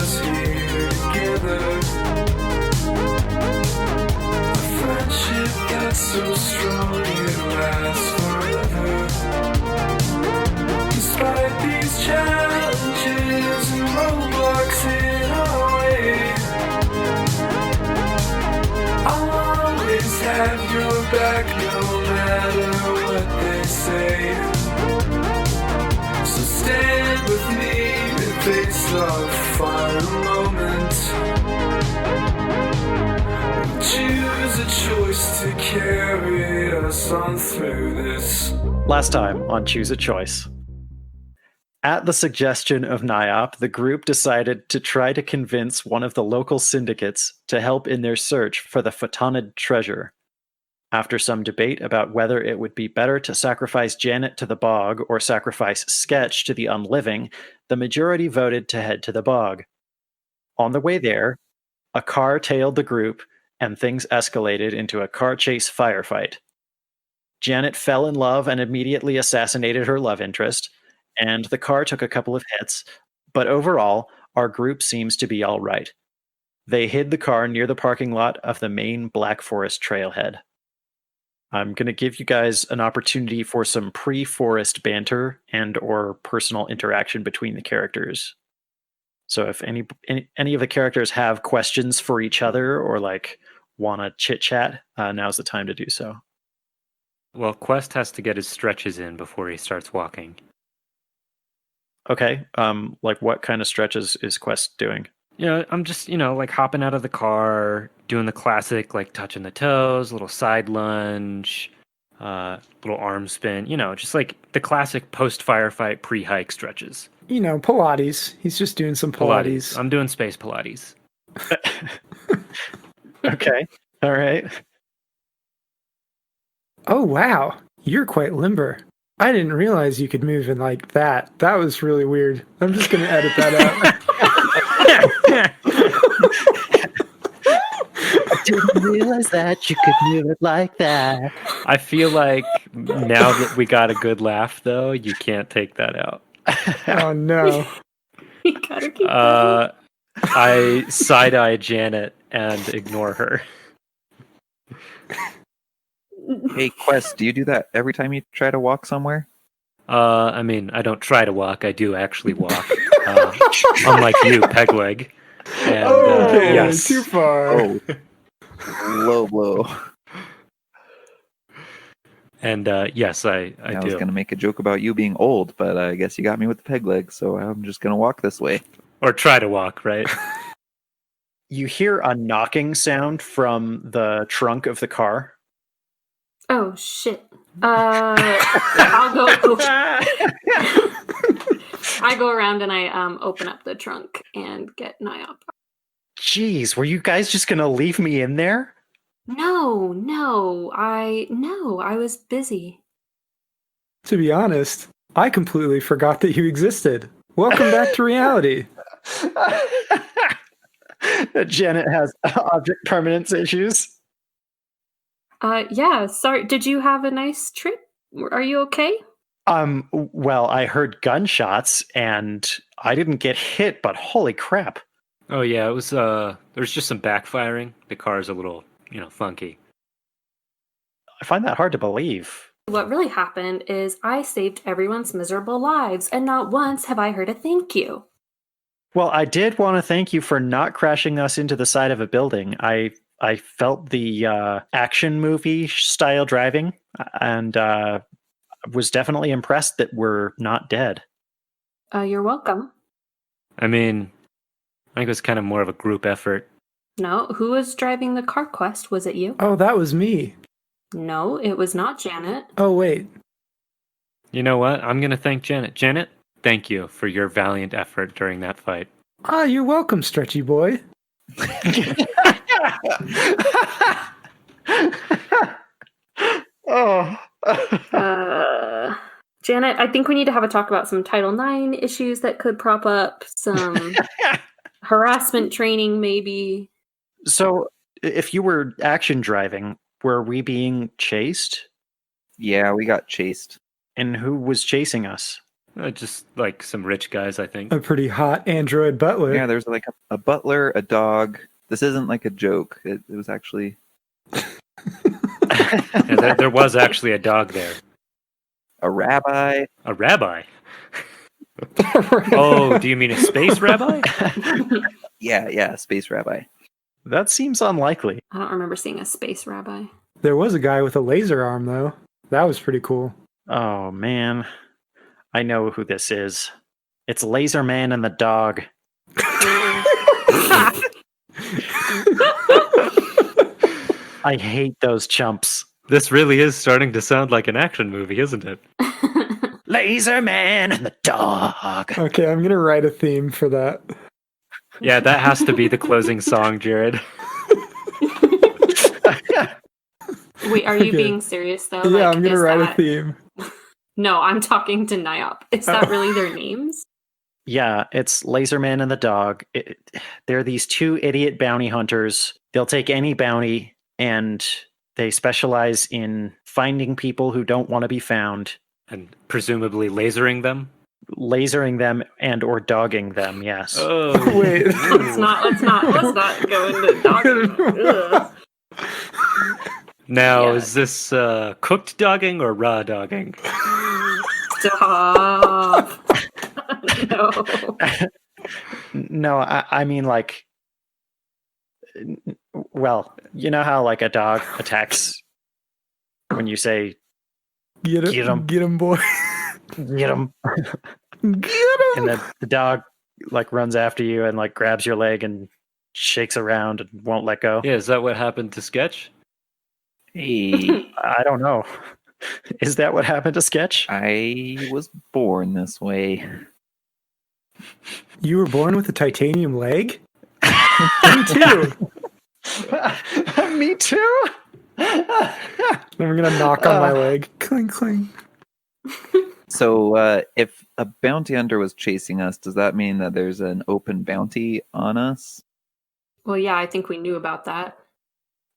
us here together. Our friendship got so strong it lasts forever. Despite these challenges and roadblocks in our way, I'll always have your back no matter what they say. So stand with me and face our final moment. We'll choose a choice to carry us on through this. Last time on Choose a Choice. At the suggestion of NIOP, the group decided to try to convince one of the local syndicates to help in their search for the Photonid treasure. After some debate about whether it would be better to sacrifice Janet to the bog or sacrifice Sketch to the unliving, the majority voted to head to the bog. On the way there, a car tailed the group and things escalated into a car chase firefight. Janet fell in love and immediately assassinated her love interest, and the car took a couple of hits, but overall, our group seems to be all right. They hid the car near the parking lot of the main Black Forest trailhead. I'm going to give you guys an opportunity for some pre-forest banter and or personal interaction between the characters. So if any of the characters have questions for each other or like want to chit-chat, now's the time to do so. Well, Quest has to get his stretches in before he starts walking. Okay, like what kind of stretches is Quest doing? I'm just, like hopping out of the car, doing the classic, like touching the toes, little side lunge, little arm spin, just like the classic post-firefight pre-hike stretches. Pilates. He's just doing some Pilates. I'm doing space Pilates. Okay, all right. Oh, wow. You're quite limber. I didn't realize you could move in like that. That was really weird. I'm just going to edit that out. I didn't realize that you could move it like that. I feel like now that we got a good laugh, though, you can't take that out. Oh, no. You gotta keep going. I side-eye Janet and ignore her. Hey, Quest, do you do that every time you try to walk somewhere? I don't try to walk. I do actually walk. Unlike you, Pegleg. And, Okay, yes. too far. Oh, low blow. And yes, I I do. was going to make a joke about you being old, but I guess you got me with the peg leg, so I'm just going to walk this way. Or try to walk, right? You hear a knocking sound from the trunk of the car. Oh shit. I'll go. I go around and I open up the trunk and get Niop. Jeez, were you guys just gonna leave me in there? No, I was busy. To be honest, I completely forgot that you existed. Welcome back to reality. Janet has object permanence issues. Yeah, sorry. Did you have a nice trip? Are you okay? Well, I heard gunshots and I didn't get hit, but holy crap. Oh yeah, it was there's just some backfiring. The car's a little, funky. I find that hard to believe. What really happened is I saved everyone's miserable lives, and not once have I heard a thank you. Well, I did want to thank you for not crashing us into the side of a building. I felt the action movie style driving and was definitely impressed that we're not dead. You're welcome. I think it was kind of more of a group effort. No, who was driving the car quest? Was it you? Oh, that was me. No, it was not Janet. Oh, wait. You know what? I'm going to thank Janet. Janet, thank you for your valiant effort during that fight. Ah, you're welcome, stretchy boy. Oh. Janet, I think we need to have a talk about some Title IX issues that could prop up, some harassment training maybe. So, if you were action driving, were we being chased? Yeah, we got chased. And who was chasing us? Just like some rich guys, I think. A pretty hot android butler. Yeah, there's like a butler, a dog. This isn't like a joke. It was actually Yeah, there was actually a dog there. a rabbi. A rabbi. Oh, do you mean a space rabbi? Yeah, space rabbi. That seems unlikely. I don't remember seeing a space rabbi. There was a guy with a laser arm, though. That was pretty cool. Oh man, I know who this is. It's Laser Man and the dog. I hate those chumps. This really is starting to sound like an action movie, isn't it? Laser Man and the dog. Okay, I'm gonna write a theme for that. Yeah, that has to be the closing song, Jared. Wait, are you Okay. being serious though? Yeah, Like, I'm gonna is write a that- theme. No, I'm talking to Nyop. Is that really their names? Yeah, it's Laser Man and the dog. They're these two idiot bounty hunters. They'll take any bounty, and they specialize in finding people who don't want to be found, And presumably lasering them. lasering them and or dogging them. Yes. Oh, Wait. Let's not go into dogging. Ugh. Now, Yeah. is this cooked dogging or raw dogging? Stop. No. No, I mean like. Well, you know how like a dog attacks when you say Get Get 'em. him, get him, boy. "get him," Get him. and the dog like runs after you and like grabs your leg and shakes around and won't let go. Yeah, is that what happened to Sketch? Hey, I don't know. Is that what happened to Sketch? I was born this way. You were born with a titanium leg? Me too. Me too. I'm gonna knock on my leg. Cling, cling. So, if a bounty hunter was chasing us, does that mean that there's an open bounty on us? Well, yeah, I think we knew about that.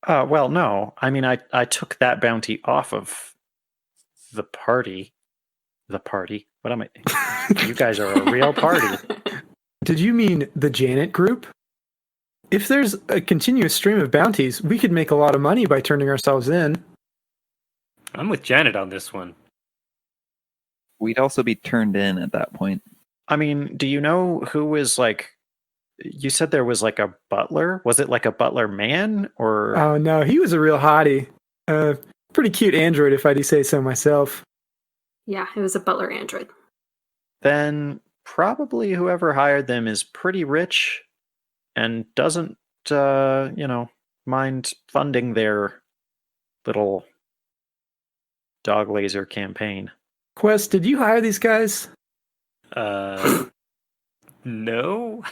Well, no. I mean, I took that bounty off of the party. The party. What am I? You guys are a real party. Did you mean the Janet group? If there's a continuous stream of bounties, we could make a lot of money by turning ourselves in. I'm with Janet on this one. We'd also be turned in at that point. I mean, do you know who was like? You said there was like a butler. Was it like a butler man or? Oh no, he was a real hottie. Pretty cute android, if I do say so myself. Yeah, it was a butler android. Then probably whoever hired them is pretty rich and doesn't, mind funding their little dog laser campaign. Quest, did you hire these guys? No.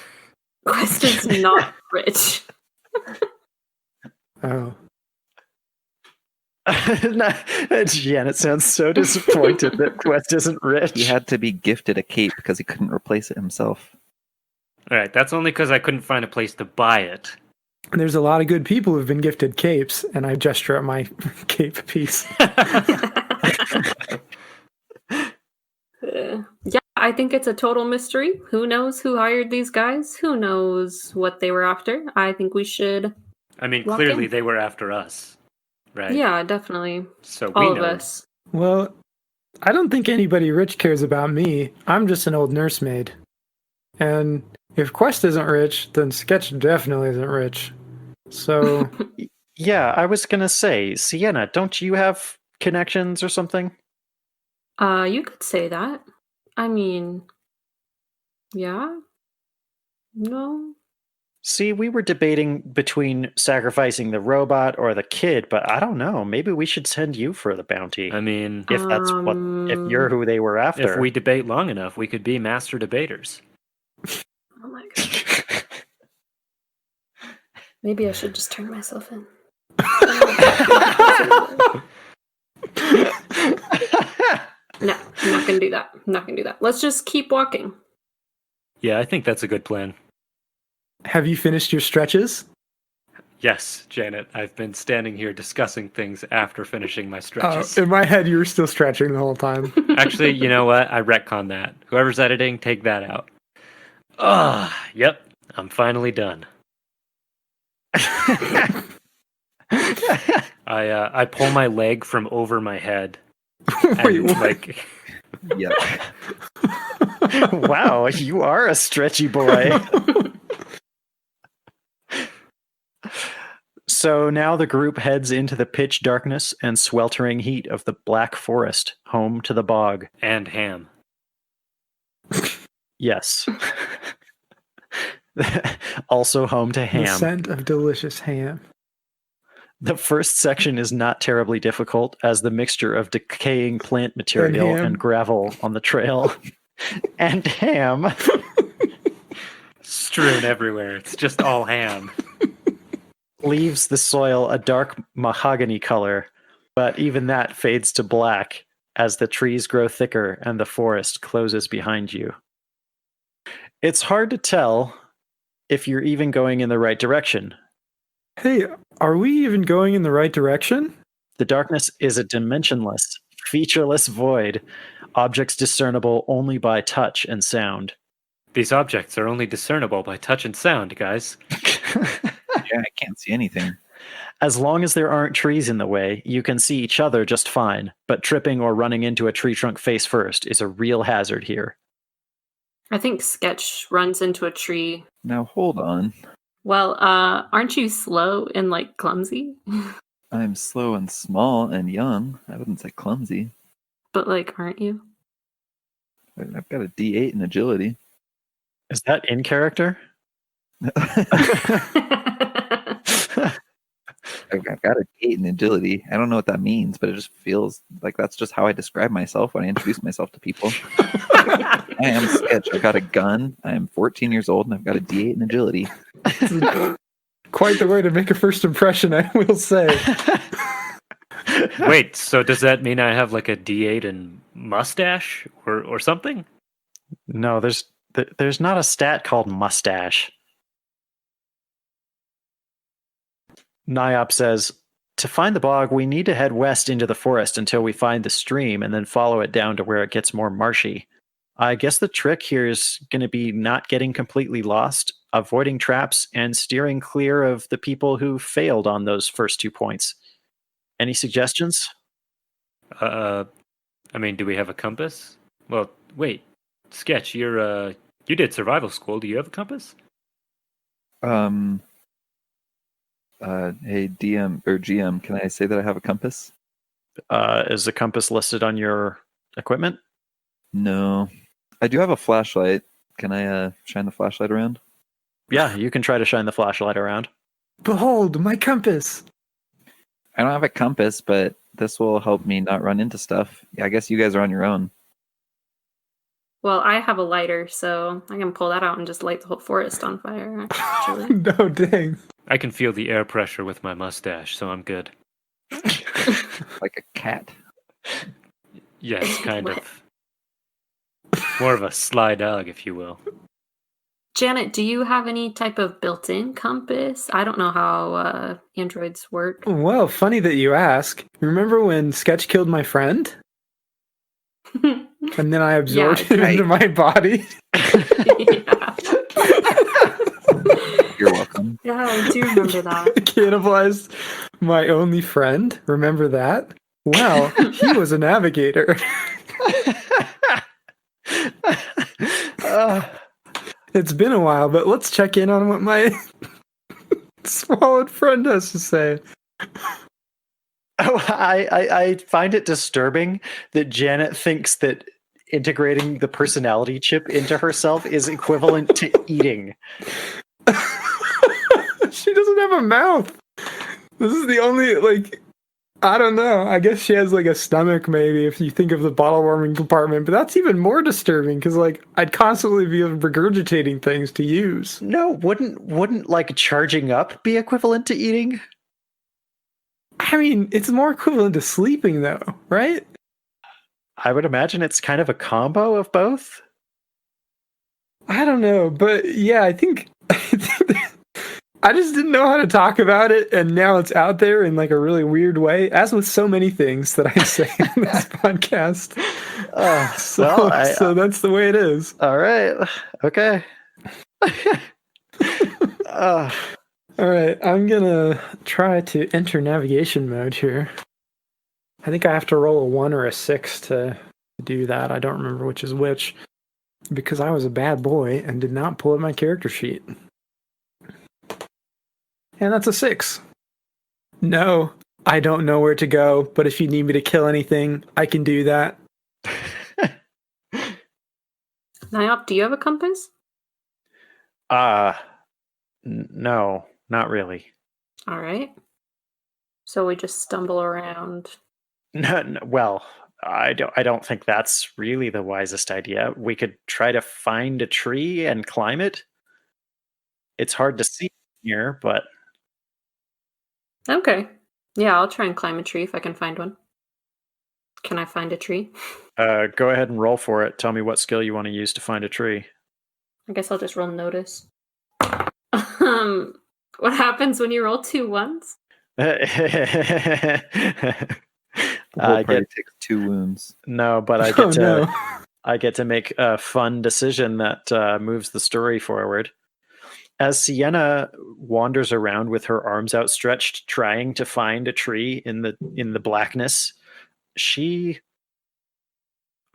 Quest is not rich. Oh. Janet sounds so disappointed that Quest isn't rich. He had to be gifted a cape because he couldn't replace it himself. All right, that's only because I couldn't find a place to buy it. And there's a lot of good people who've been gifted capes, and I gesture at my cape piece. Yeah, I think it's a total mystery. Who knows who hired these guys? Who knows what they were after? I think we should. I mean, Lock clearly in. they were after us, right? Yeah, definitely. So we All of know. us. Well, I don't think anybody rich cares about me. I'm just an old nursemaid. And if Quest isn't rich, then Sketch definitely isn't rich. So, Yeah, I was gonna say, Sienna, don't you have connections or something? You could say that. I mean, yeah. No. See, we were debating between sacrificing the robot or the kid, but I don't know. Maybe we should send you for the bounty. I mean, If that's what, if you're who they were after. if we debate long enough, we could be master debaters. Oh my god. Maybe I should just turn myself in. No, I'm not gonna do that. I'm not gonna do that. Let's just keep walking. Yeah, I think that's a good plan. have you finished your stretches? Yes, Janet, I've been standing here discussing things after finishing my stretches. In my head, you were still stretching the whole time. Actually, you know what? I retcon that. Whoever's editing, take that out. Yep, I'm finally done. I pull my leg from over my head. Wait, And, what? like, Yep. Wow, you are a stretchy boy. So now the group heads into the pitch darkness and sweltering heat of the Black Forest, home to the bog. and ham. Yes. Also home to The ham. scent of delicious ham. The first section is not terribly difficult, as the mixture of decaying plant material ham. and gravel on the trail and ham Strewn everywhere. It's just all ham. leaves the soil a dark mahogany color, but even that fades to black as the trees grow thicker and the forest closes behind you. It's hard to tell if you're even going in the right direction. Hey, are we even going in the right direction? The darkness is a dimensionless, featureless void, objects discernible only by touch and sound. These objects are only discernible by touch and sound, guys. Yeah, I can't see anything. As long as there aren't trees in the way, you can see each other just fine, but tripping or running into a tree trunk face first is a real hazard here. I think Sketch runs into a tree. Now hold on. Well, aren't you slow and like clumsy? I'm slow and small and young. I wouldn't say clumsy. But like, aren't you? I've got a D8 in agility. Is that in character? I've got a D8 in agility. I don't know what that means, but it just feels like that's just how I describe myself when I introduce myself to people. I am Sketch. I've got a gun. I am 14 years old, and I've got a D8 in agility. Quite the way to make a first impression, I will say. Wait, so does that mean I have like a D8 and mustache or something? No, there's not a stat called mustache. Niop says, to find the bog, we need to head west into the forest until we find the stream and then follow it down to where it gets more marshy. I guess the trick here is going to be not getting completely lost, avoiding traps, and steering clear of the people who failed on those first 2 points. Any suggestions? I mean, do we have a compass? Well, wait. Sketch, you did survival school. Do you have a compass? Hey, DM or GM, can I say that I have a compass? Is the compass listed on your equipment? No. I do have a flashlight. Can I shine the flashlight around? Yeah, you can try to shine the flashlight around. Behold, my compass. I don't have a compass, but this will help me not run into stuff. Yeah, I guess you guys are on your own. Well, I have a lighter, so I can pull that out and just light the whole forest on fire, actually. No, dang. I can feel the air pressure with my mustache, so I'm good. Like a cat. Yes, kind of. More of a sly dog, if you will. Janet, do you have any type of built-in compass? I don't know how androids work. Well, funny that you ask. Remember when Sketch killed my friend? And then I absorbed Yeah, it into my body? Yeah. You're welcome. Yeah, I do remember that. Cannibalized my only friend. Remember that? Well, he was a navigator. It's been a while, but let's check in on what my swallowed friend has to say. Oh, I find it disturbing that Janet thinks that integrating the personality chip into herself is equivalent to eating. She doesn't have a mouth. This is the only, like, I don't know. I guess she has, like, a stomach, maybe, if you think of the bottle warming compartment. But that's even more disturbing, because, like, I'd constantly be regurgitating things to use. No, wouldn't like charging up be equivalent to eating? I mean, it's more equivalent to sleeping, though, right? I would imagine it's kind of a combo of both. I don't know, but yeah, I think I just didn't know how to talk about it, and now it's out there in like a really weird way, as with so many things that I say in this podcast. So that's the way it is. All right. Okay. uh, All right, I'm gonna try to enter navigation mode here. I think I have to roll a 1 or a 6 to do that. I don't remember which is which, because I was a bad boy and did not pull up my character sheet. And that's a 6. No, I don't know where to go, but if you need me to kill anything, I can do that. Nyop, do you have a compass? no, not really. All right. So we just stumble around. No, well, I don't think that's really the wisest idea. We could try to find a tree and climb it. It's hard to see here, but Okay. Yeah, I'll try and climb a tree if I can find one. Can I find a tree? go ahead and roll for it. Tell me what skill you want to use to find a tree. I guess I'll just roll notice. What happens when you roll 2 ones? The whole party takes 2 wounds. No, but I get I get to make a fun decision that moves the story forward. As Sienna wanders around with her arms outstretched, trying to find a tree in the blackness, she,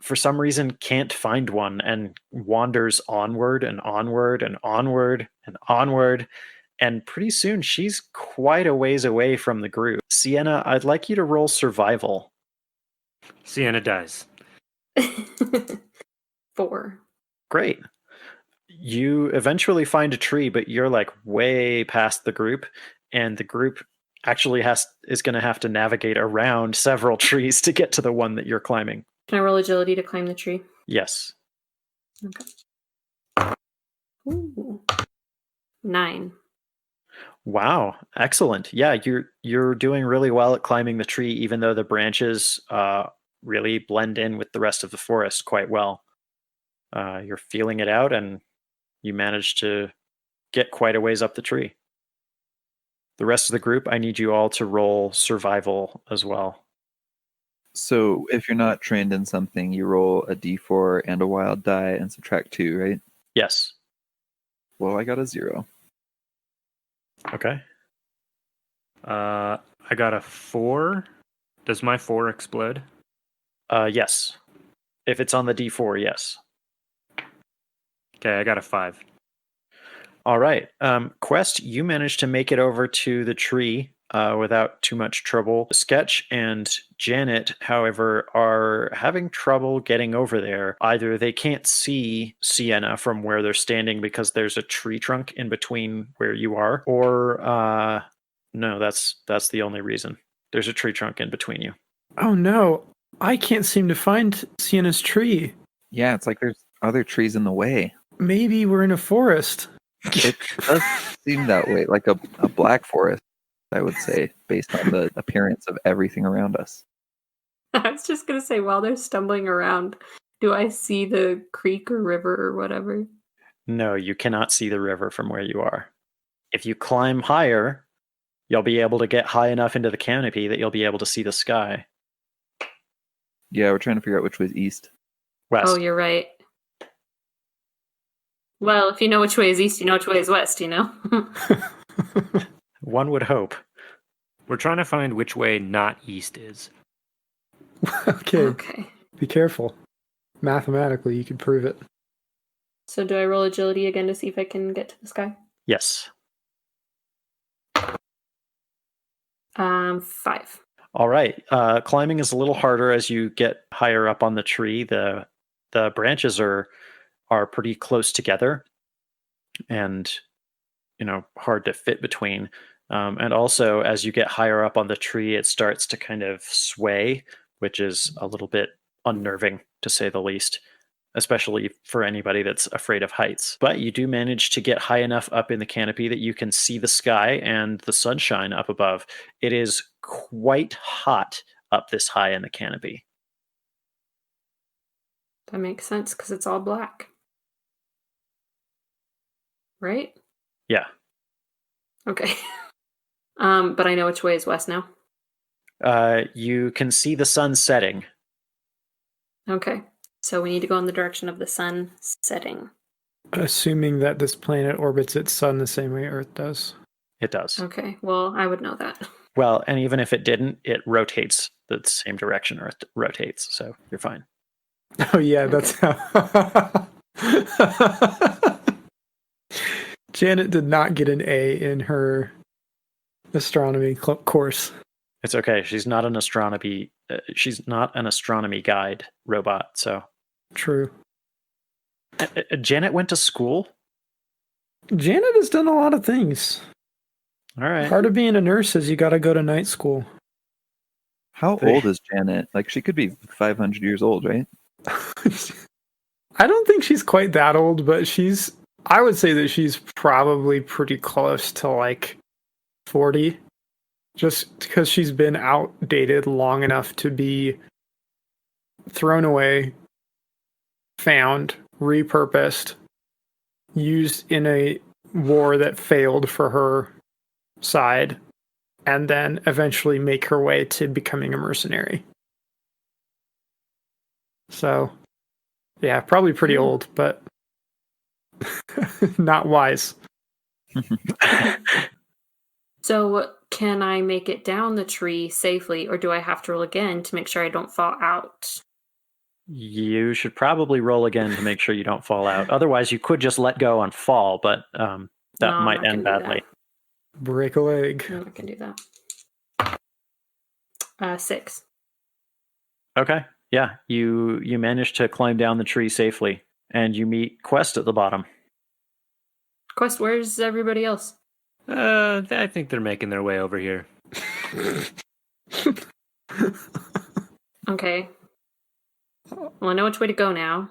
for some reason, can't find one and wanders onward and onward and onward and onward. And pretty soon, she's quite a ways away from the group. Sienna, I'd like you to roll survival. Sienna dies. 4. Great. You eventually find a tree, but you're like way past the group, and the group actually is going to have to navigate around several trees to get to the one that you're climbing. Can I roll agility to climb the tree? Yes. Okay. Ooh. 9. Wow, excellent. Yeah, you're doing really well at climbing the tree, even though the branches really blend in with the rest of the forest quite well. You're feeling it out, and you managed to get quite a ways up the tree. The rest of the group, I need you all to roll survival as well. So if you're not trained in something, you roll a d4 and a wild die and subtract 2, right? Yes. Well, I got a 0. Okay. I got a 4. Does my 4 explode? Yes. If it's on the D4, yes. Okay, I got a 5. All right. Quest, you managed to make it over to the tree without too much trouble. Sketch and Janet, however, are having trouble getting over there. Either they can't see Sienna from where they're standing because there's a tree trunk in between where you are, or no, that's the only reason. There's a tree trunk in between you. Oh no, I can't seem to find Sienna's tree. Yeah, it's like there's other trees in the way. Maybe we're in a forest. It does seem that way, like a black forest, I would say, based on the appearance of everything around us. I was just going to say, while they're stumbling around, do I see the creek or river or whatever? No, you cannot see the river from where you are. If you climb higher, you'll be able to get high enough into the canopy that you'll be able to see the sky. Yeah, we're trying to figure out which way is east. West. Oh, you're right. Well, if you know which way is east, you know which way is west, you know? One would hope. We're trying to find which way not east is. Okay, be careful. Mathematically, you can prove it. So do I roll agility again to see if I can get to the sky? Yes. 5. All right. Climbing is a little harder as you get higher up on the tree. The branches are pretty close together and, hard to fit between. And also, as you get higher up on the tree, it starts to kind of sway, which is a little bit unnerving, to say the least, especially for anybody that's afraid of heights. But you do manage to get high enough up in the canopy that you can see the sky and the sunshine up above. It is quite hot up this high in the canopy. That makes sense because it's all black. Right? Yeah. Okay. But I know which way is west now. You can see the sun setting. Okay. So we need to go in the direction of the sun setting. Assuming that this planet orbits its sun the same way Earth does. It does. Okay. Well, I would know that. Well, and even if it didn't, it rotates the same direction Earth rotates, so you're fine. Oh yeah, that's how. Janet did not get an A in her astronomy course. It's okay. She's not an astronomy. She's not an astronomy guide robot. So True. Janet went to school. Janet has done a lot of things. All right. Part of being a nurse is you got to go to night school. How old is Janet? Like, she could be 500 years old, right? I don't think she's quite that old, but I would say that she's probably pretty close to like 40. Just because she's been outdated long enough to be thrown away, found, repurposed, used in a war that failed for her side, and then eventually make her way to becoming a mercenary. So, yeah, probably pretty old, but not wise. So can I make it down the tree safely, or do I have to roll again to make sure I don't fall out? You should probably roll again to make sure you don't fall out. Otherwise, you could just let go and fall, but that No, I'm might not end gonna do badly. Break a leg. No, I can do that. 6. Okay. Yeah, you managed to climb down the tree safely, and you meet Quest at the bottom. Quest, where's everybody else? I think they're making their way over here. Okay. Well, I know which way to go now.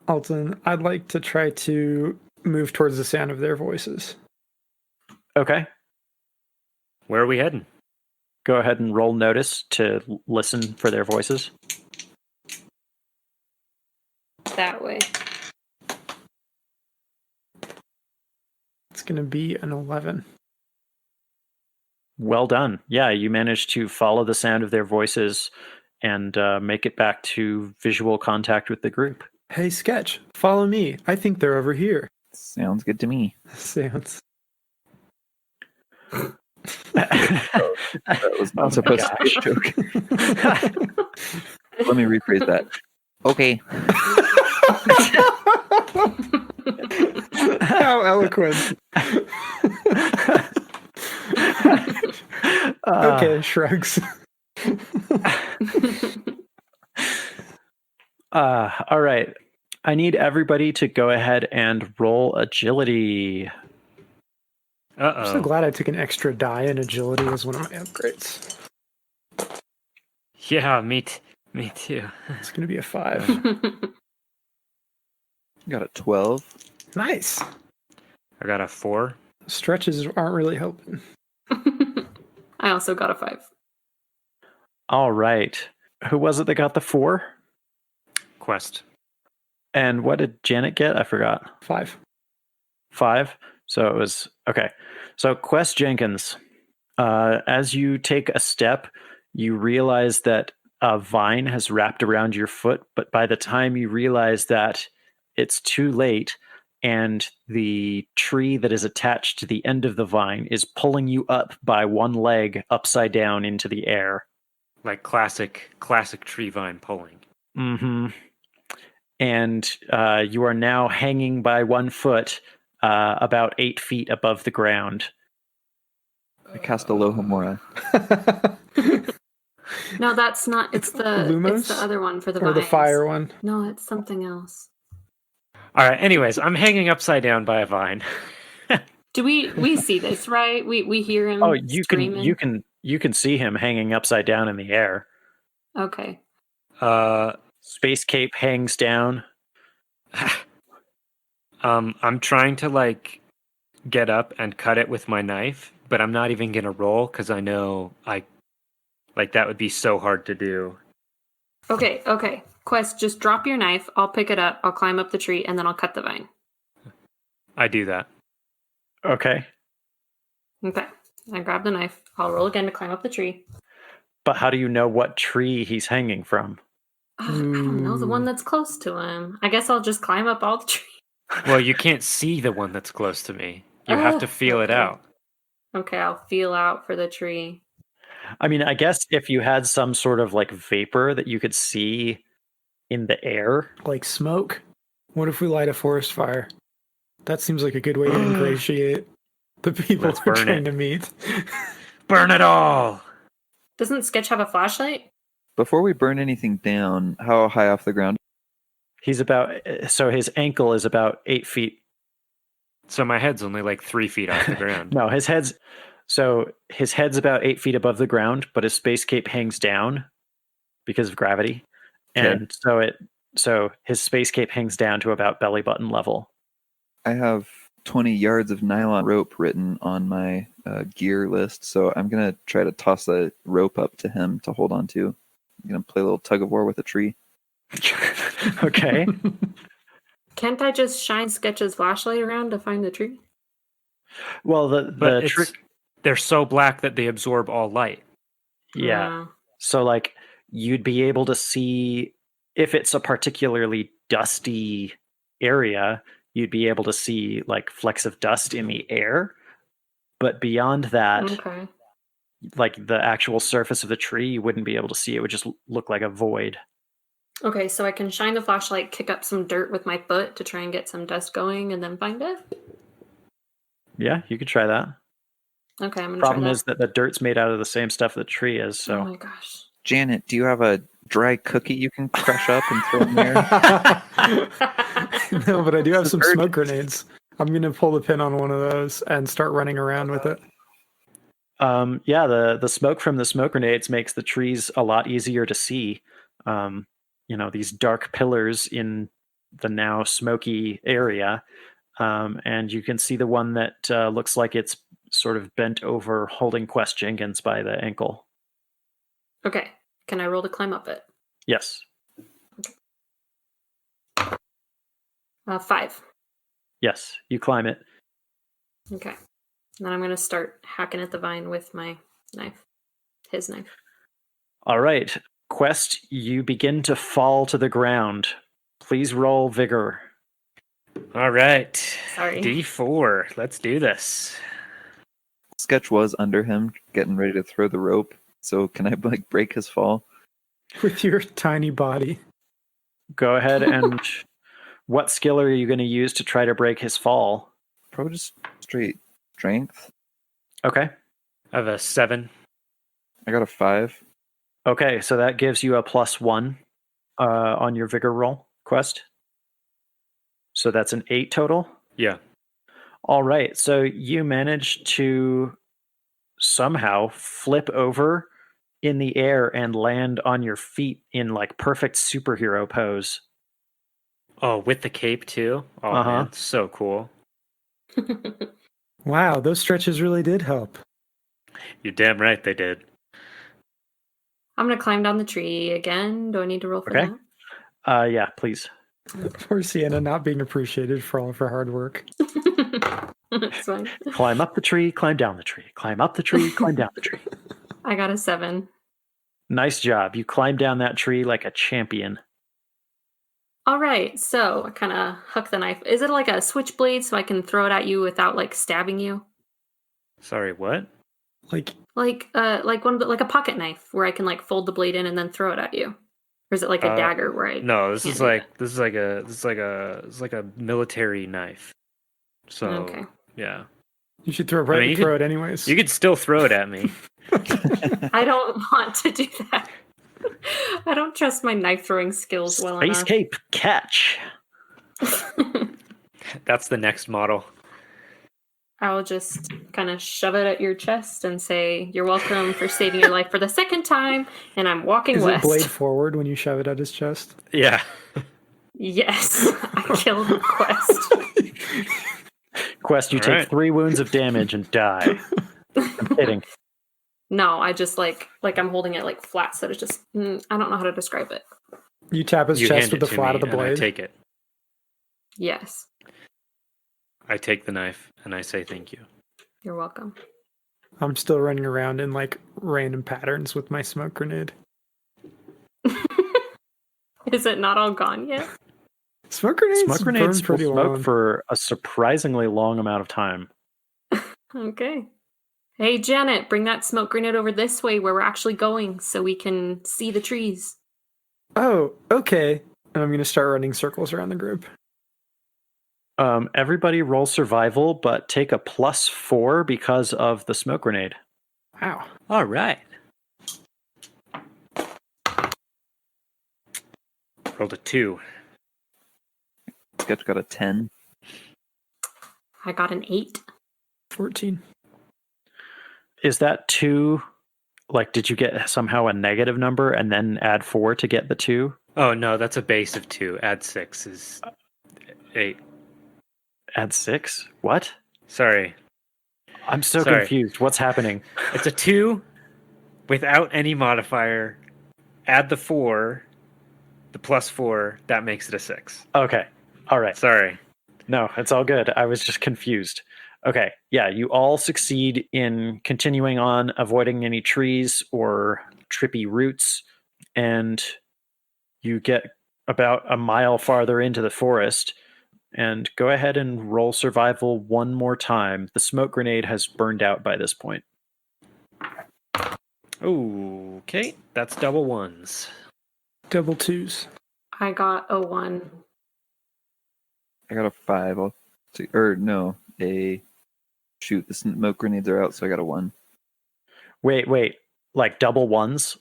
Alton, I'd like to try to move towards the sound of their voices. Okay. Where are we heading? Go ahead and roll notice to listen for their voices. That way. It's going to be an 11. Well done. Yeah, you managed to follow the sound of their voices and make it back to visual contact with the group. Hey, Sketch, follow me. I think they're over here. Sounds good to me. Sounds. That was not Oh supposed my to be a joke. Let me rephrase that. Okay. How eloquent. Okay, shrugs. All right. I need everybody to go ahead and roll agility. I'm so Uh-oh. glad I took an extra die in agility as one of my upgrades. Yeah, me too. It's going to be a 5. Got a 12. Nice. I got a 4. Stretches aren't really helping. I also got a 5. All right. Who was it that got the 4? Quest. And what did Janet get? I forgot. 5. 5. So it was okay. So Quest Jenkins, as you take a step, you realize that a vine has wrapped around your foot, but by the time you realize that, it's too late, and the tree that is attached to the end of the vine is pulling you up by one leg upside down into the air. Like classic tree vine pulling. Mm-hmm. And you are now hanging by one foot about 8 feet above the ground. I cast Alohomora. No, that's not. It's the Lumos? It's the other one for the Or the vines. fire one. No, it's something else. All right. Anyways, I'm hanging upside down by a vine. Do we see this right? We hear him. Oh, you screaming? can see him hanging upside down in the air. Okay. Space cape hangs down. I'm trying to like get up and cut it with my knife, but I'm not even gonna roll because I know that would be so hard to do. Okay. Quest, just drop your knife. I'll pick it up. I'll climb up the tree, and then I'll cut the vine. I do that. Okay. Okay. I grab the knife. I'll roll again to climb up the tree. But how do you know what tree he's hanging from? I don't know, the one that's close to him. I guess I'll just climb up all the trees. Well, you can't see the one that's close to me. You have to feel it Okay. out. Okay, I'll feel out for the tree. I mean, I guess if you had some sort of like vapor that you could see in the air. Like smoke? What if we light a forest fire? That seems like a good way to ingratiate the people Let's we're burn trying it. to meet. Burn it all! Doesn't Sketch have a flashlight? Before we burn anything down, how high off the ground? He's about, so his ankle is about 8 feet. So my head's only like 3 feet off the ground. No, his head's about 8 feet above the ground, but his space cape hangs down because of gravity. And so his space cape hangs down to about belly button level. I have 20 yards of nylon rope written on my gear list, so I'm going to try to toss a rope up to him to hold on to. I'm going to play a little tug of war with a tree. Okay. Can't I just shine Sketch's flashlight around to find the tree? Well, But the trick, they're so black that they absorb all light. yeah. Uh, So like you'd be able to see if it's a particularly dusty area, you'd be able to see like flecks of dust in the air. But beyond that, okay. like the actual surface of the tree, you wouldn't be able to see. It would just look like a void. Okay, so I can shine the flashlight, kick up some dirt with my foot to try and get some dust going, and then find it? Yeah, you could try that. Okay, I'm gonna Problem try is that the dirt's made out of the same stuff the tree is. that. Oh So my gosh. Janet, do you have a dry cookie you can crush up and throw in there? No, but I do have some Urgent. smoke grenades. I'm going to pull the pin on one of those and start running around with it. yeah, the smoke from the smoke grenades makes the trees a lot easier to see. These dark pillars in the now smoky area, and you can see the one that looks like it's sort of bent over, holding Quest Jenkins by the ankle. Okay, can I roll to climb up it? Yes, 5. yes, you climb it. Okay. And then I'm gonna start hacking at the vine with my knife. His knife. All right, Quest, you begin to fall to the ground. Please roll vigor. All right. Sorry. D4. Let's do this. Sketch was under him, getting ready to throw the rope. So can I like break his fall? With your tiny body. Go ahead and what skill are you going to use to try to break his fall? Probably just straight strength. Okay. I have a 7. I got a 5. Okay, so that gives you a +1 on your vigor roll, Quest. So that's an 8 total. Yeah. All right, so you managed to somehow flip over in the air and land on your feet in like perfect superhero pose. Oh, with the cape too? Oh, Uh-huh. man. So cool. Wow, those stretches really did help. You're damn right they did. I'm gonna climb down the tree again. Do I need to roll for Okay. Yeah, please. Poor Sienna not being appreciated for all of her hard work. that? It's fine. Climb up the tree, climb down the tree. Climb up the tree, climb down the tree. I got a 7. Nice job. You climbed down that tree like a champion. All right, so I kind of hook the knife. Is it like a switchblade so I can throw it at you without like stabbing you? Sorry, what? Like, Like one of the, like a pocket knife where I can like fold the blade in and then throw it at you, or is it like a dagger where I? No, this can't is do like a military knife. So Okay. yeah. you should throw mean, you throw could- it anyways. You could still throw it at me. I don't want to do that. I don't trust my knife throwing skills well Space enough. cape, catch. That's the next model. I'll just kind of shove it at your chest and say, "You're welcome for saving your life for the second time." And I'm walking Is west. it blade forward when you shove it at his chest? Yeah. Yes, I killed Quest. Quest, you All take right. 3 wounds of damage and die. I'm kidding. No, I just like I'm holding it like flat, so it's just I don't know how to describe it. You tap his You chest hand with it the to flat me of the and I blade. take it. Yes, I take the knife and I say thank you. you're welcome. I'm still running around in like random patterns with my smoke grenade. Is it not all gone yet? Smoke grenades, Smoke grenades burn will pretty smoke long. for a surprisingly long amount of time. Okay. Hey, Janet, bring that smoke grenade over this way where we're actually going so we can see the trees. Oh, okay. And I'm gonna start running circles around the group. Everybody roll survival, but take a +4 because of the smoke grenade. Wow. All right. Rolled a 2. Sketch got a 10. I got an 8. 14. Is that 2? Like, did you get somehow a negative number and then add 4 to get the 2? Oh no, that's a base of 2. Add 6 is 8. Add 6? What? Sorry. I'm so Sorry. confused. What's happening? It's a 2 without any modifier. Add the 4, the +4, that makes it a 6. Okay. All right. Sorry. No, it's all good. I was just confused. Okay. Yeah, you all succeed in continuing on, avoiding any trees or trippy roots, and you get about a mile farther into the forest. And go ahead and roll survival one more time. The smoke grenade has burned out by this point. Okay, that's double 1s. Double 2s. I got a 1. I got a 5. I'll see, or no, a shoot. The smoke grenades are out, so I got a 1. Wait. Like double 1s?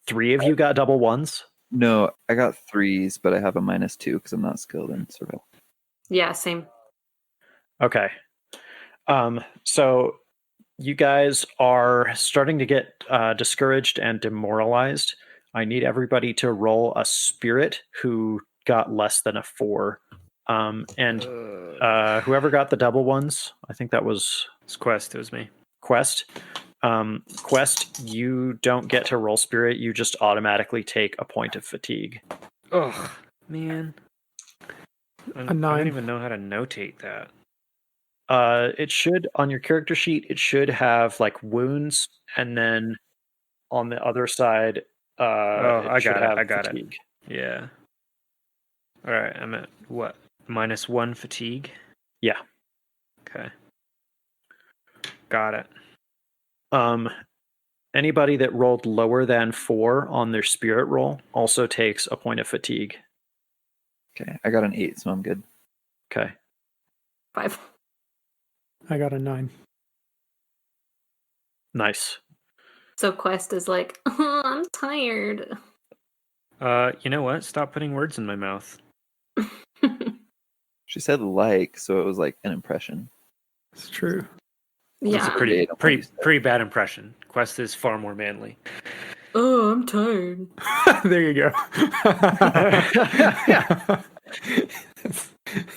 3 of you got double 1s? No, I got 3s, but I have a -2 because I'm not skilled in survival. Yeah, same. Okay. So you guys are starting to get discouraged and demoralized. I need everybody to roll a spirit who got less than a 4. And whoever got the double 1s, I think that was It's Quest, it was me. Quest. Quest, you don't get to roll spirit. You just automatically take a point of fatigue. Oh, man. I 9. don't even know how to notate that. It should, on your character sheet, it should have like wounds, and then on the other side, I should got it. have I got it. fatigue. Yeah. All right, I'm at what? -1 fatigue? Yeah. Okay. Got it. Anybody that rolled lower than 4 on their spirit roll also takes a point of fatigue. Okay, I got an 8, so I'm good. Okay. 5. I got a 9. Nice. So Quest is like, oh, I'm tired. You know what? Stop putting words in my mouth. She said like, so it was like an impression. It's true. It's a Yeah. pretty bad impression. Quest is far more manly. Oh, I'm tired. There you go.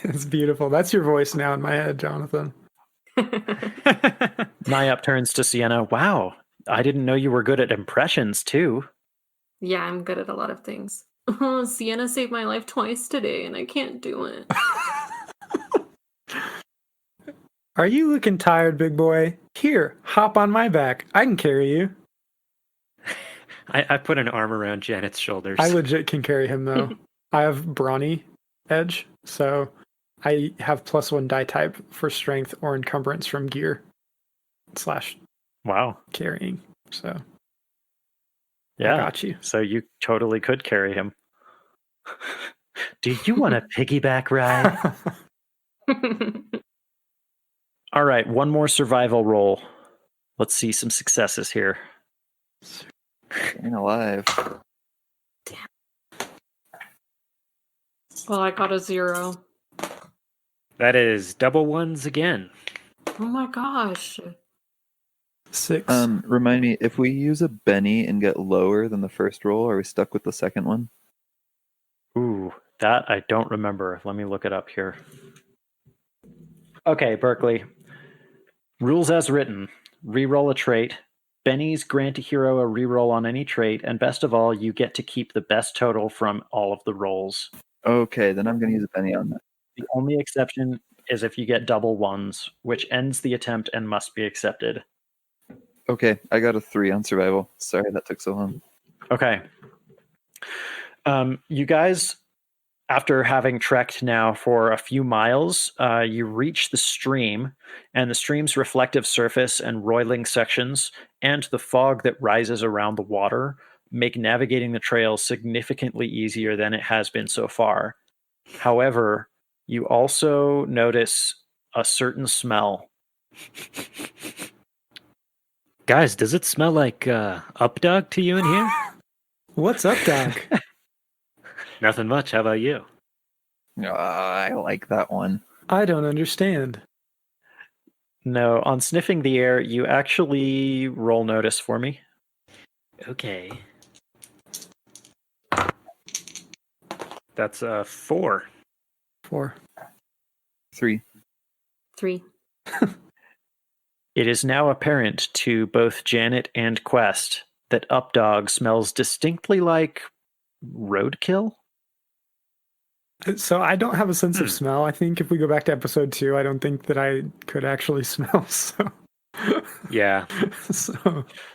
It's beautiful. That's your voice now in my head, Jonathan. Nyap turns to Sienna. Wow, I didn't know you were good at impressions too. Yeah, I'm good at a lot of things. Oh, Sienna saved my life twice today, and I can't do it. Are you looking tired, big boy? Here, hop on my back. I can carry you. I put an arm around Janet's shoulders. I legit can carry him, though. I have brawny edge, so I have +1 die type for strength or encumbrance from gear / Wow. carrying. So Yeah. I got you. So you totally could carry him. Do you want a piggyback ride? All right, one more survival roll. Let's see some successes here. Staying alive. Well, I got a 0. That is double 1s again. Oh my gosh. 6. Remind me, if we use a Benny and get lower than the first roll, are we stuck with the second one? Ooh, that I don't remember. Let me look it up here. Okay, Berkeley. Rules as written. Reroll a trait. Bennies grant a hero a reroll on any trait, and best of all, you get to keep the best total from all of the rolls. Okay, then I'm going to use a Benny on that. The only exception is if you get double 1s, which ends the attempt and must be accepted. Okay, I got a 3 on survival. Sorry that took so long. Okay. You guys, after having trekked now for a few miles, you reach the stream, and the stream's reflective surface and roiling sections and the fog that rises around the water make navigating the trail significantly easier than it has been so far. However, you also notice a certain smell. Guys, does it smell like Updog to you in here? What's up, Doc? Nothing much. How about you? I like that one. I don't understand. No, on sniffing the air, you actually roll notice for me. Okay. That's 4. 4. 3. 3. It is now apparent to both Janet and Quest that Updog smells distinctly like roadkill. So I don't have a sense of smell. I think if we go back to episode 2, I don't think that I could actually smell. So, Yeah.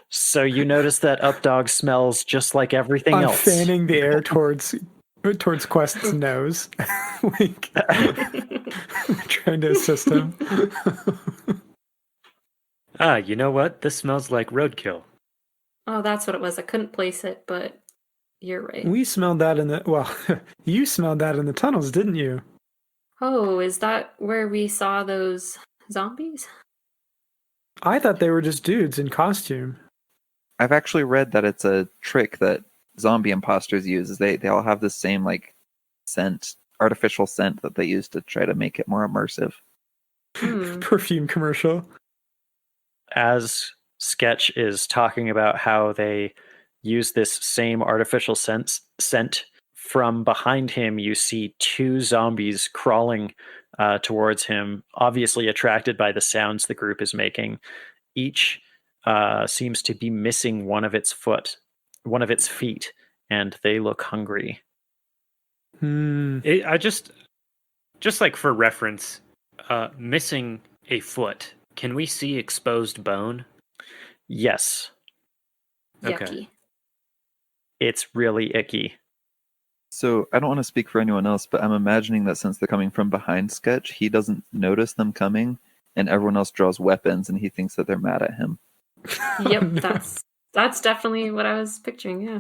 So you notice that Updog smells just like everything I'm else. fanning the air towards Quest's nose, like trying to assist him. You know what? This smells like roadkill. Oh, that's what it was. I couldn't place it, but you're right. We smelled that you smelled that in the tunnels, didn't you? Oh, is that where we saw those zombies? I thought they were just dudes in costume. I've actually read that it's a trick that zombie imposters use. Is they all have the same like scent, artificial scent that they use to try to make it more immersive. Perfume commercial. As Sketch is talking about how they use this same artificial scent, from behind him, you see 2 zombies crawling towards him, obviously attracted by the sounds the group is making. Each seems to be missing one of its feet, and they look hungry. I just like for reference, missing a foot. Can we see exposed bone? Yes, Okay. Yucky. it's really icky. So I don't want to speak for anyone else, but I'm imagining that since they're coming from behind Sketch, he doesn't notice them coming, and everyone else draws weapons, and he thinks that they're mad at him. Yep, that's definitely what I was picturing. Yeah.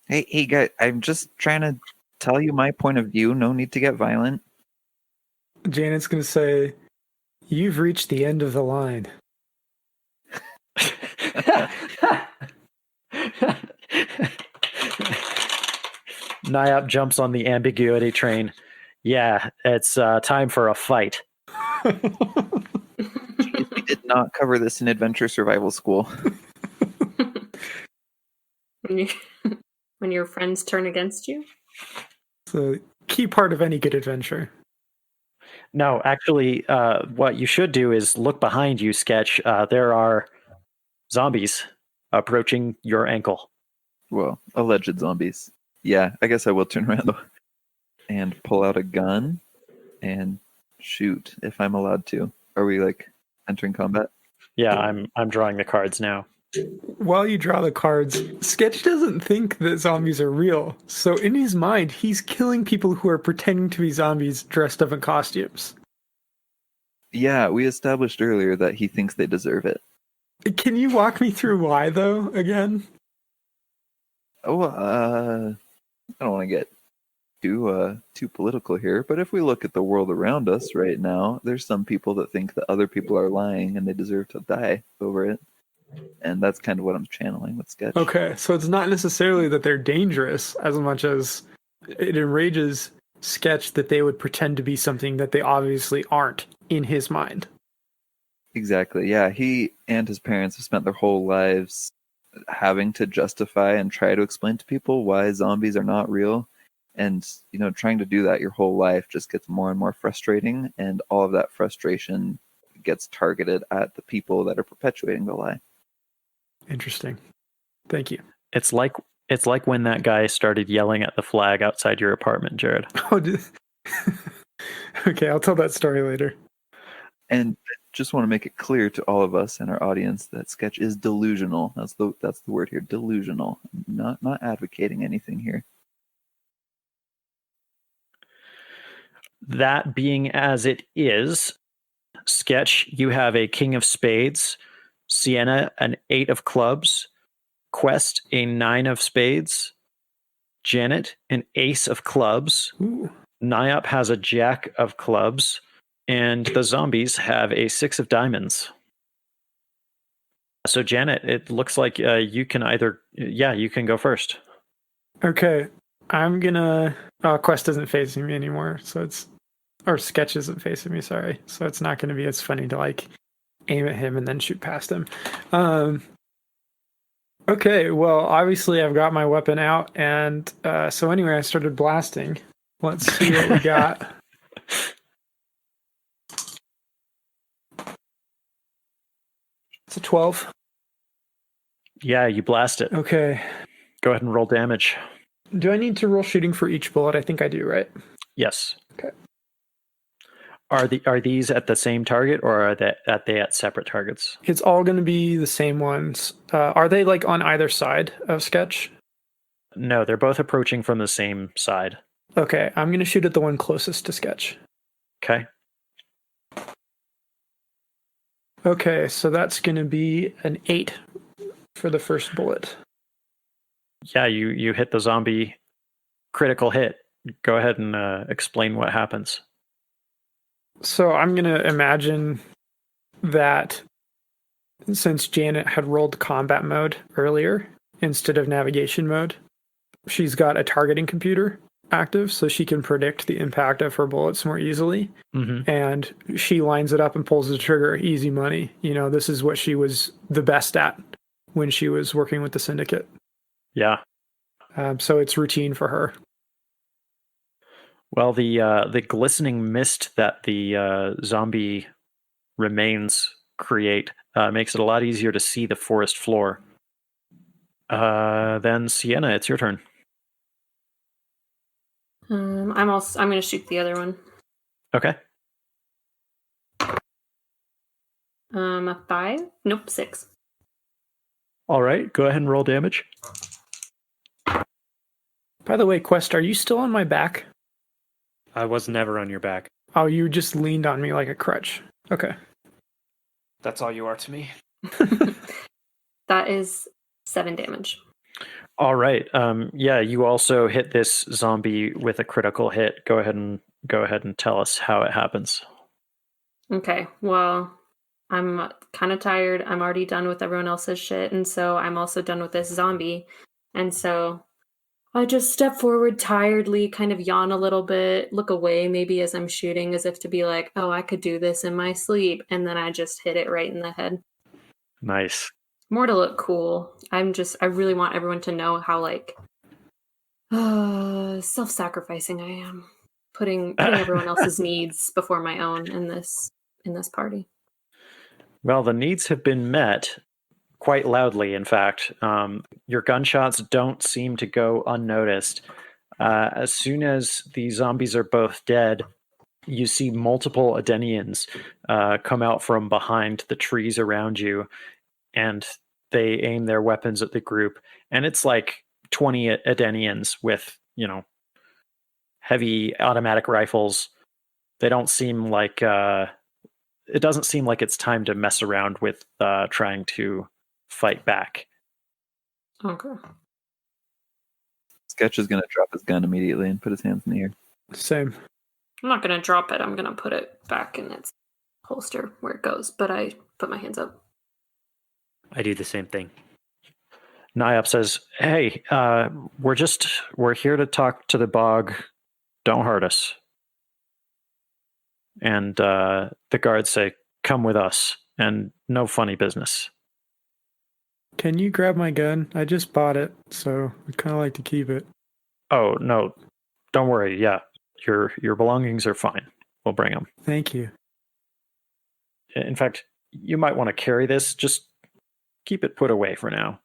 Hey, guys! I'm just trying to tell you my point of view. No need to get violent. Janet's gonna say, "You've reached the end of the line." Nyap jumps on the ambiguity train. Yeah, it's time for a fight. Jeez, we did not cover this in Adventure Survival School. When your friends turn against you? It's a key part of any good adventure. No, actually, what you should do is look behind you, Sketch. There are zombies approaching your ankle. Well, alleged zombies. Yeah, I guess I will turn around and pull out a gun and shoot if I'm allowed to. Are we like entering combat? Yeah, I'm drawing the cards now. While you draw the cards, Sketch doesn't think that zombies are real. So in his mind, he's killing people who are pretending to be zombies dressed up in costumes. Yeah, we established earlier that he thinks they deserve it. Can you walk me through why, though, again? Oh, I don't want to get too political here, but if we look at the world around us right now, there's some people that think that other people are lying and they deserve to die over it. And that's kind of what I'm channeling with Sketch. Okay, so it's not necessarily that they're dangerous as much as it enrages Sketch that they would pretend to be something that they obviously aren't in his mind. Exactly. Yeah, he and his parents have spent their whole lives having to justify and try to explain to people why zombies are not real. And, trying to do that your whole life just gets more and more frustrating. And all of that frustration gets targeted at the people that are perpetuating the lie. Interesting. Thank you. It's like when that guy started yelling at the flag outside your apartment, Jared. Oh, okay, I'll tell that story later. And just want to make it clear to all of us and our audience that Sketch is delusional. That's the word here, delusional. Not advocating anything here. That being as it is, Sketch, you have a king of spades, Sienna an 8 of clubs, Quest a 9 of spades, Janet an ace of clubs, Ooh. Nyop has a jack of clubs, and the zombies have a 6 of diamonds. So Janet, it looks like you can you can go first. Okay, I'm gonna. Quest isn't facing me anymore, so or Sketch isn't facing me. Sorry, so it's not gonna be as funny to like aim at him and then shoot past him. Okay, well, obviously I've got my weapon out, and so anyway, I started blasting. Let's see what we got. It's a 12. Yeah, you blast it. Okay. Go ahead and roll damage. Do I need to roll shooting for each bullet? I think I do, right? Yes. Okay. Are these at the same target, or are they at separate targets? It's all going to be the same ones. Are they like on either side of Sketch? No, they're both approaching from the same side. Okay, I'm going to shoot at the one closest to Sketch. Okay. Okay, so that's going to be an 8 for the first bullet. Yeah, you hit the zombie, critical hit. Go ahead and explain what happens. So I'm going to imagine that since Janet had rolled combat mode earlier instead of navigation mode, she's got a targeting computer active, so she can predict the impact of her bullets more easily. Mm-hmm. And she lines it up and pulls the trigger. Easy money. You know, this is what she was the best at when she was working with the syndicate. Yeah. So it's routine for her. Well, the glistening mist that the zombie remains create makes it a lot easier to see the forest floor. Then Sienna, it's your turn. I'm going to shoot the other one. Okay. A 5? Nope, 6. All right. Go ahead and roll damage. By the way, Quest, are you still on my back? I was never on your back. Oh, you just leaned on me like a crutch. Okay. That's all you are to me. That is 7 damage. All right. Yeah, you also hit this zombie with a critical hit. Go ahead and tell us how it happens. Okay, well, I'm kind of tired. I'm already done with everyone else's shit, and so I'm also done with this zombie. And so I just step forward tiredly, kind of yawn a little bit, look away maybe as I'm shooting, as if to be like, oh, I could do this in my sleep. And then I just hit it right in the head. Nice. More to look cool. I really want everyone to know how, like, self-sacrificing I am. Putting everyone else's needs before my own in this party. Well, the needs have been met quite loudly, in fact. Your gunshots don't seem to go unnoticed. As soon as the zombies are both dead, you see multiple Edenians come out from behind the trees around you, and they aim their weapons at the group. And it's like 20 Edenians with, heavy automatic rifles. They don't seem like... it doesn't seem like it's time to mess around with trying to fight back. Okay. Sketch is going to drop his gun immediately and put his hands in the air. Same. I'm not going to drop it. I'm going to put it back in its holster where it goes. But I put my hands up. I do the same thing. Nyop says, hey, we're here to talk to the bog. Don't hurt us. And the guards say, come with us, and no funny business. Can you grab my gun? I just bought it, so I'd kind of like to keep it. Oh, no, don't worry. Yeah, your belongings are fine. We'll bring them. Thank you. In fact, you might want to carry this. Just keep it put away for now.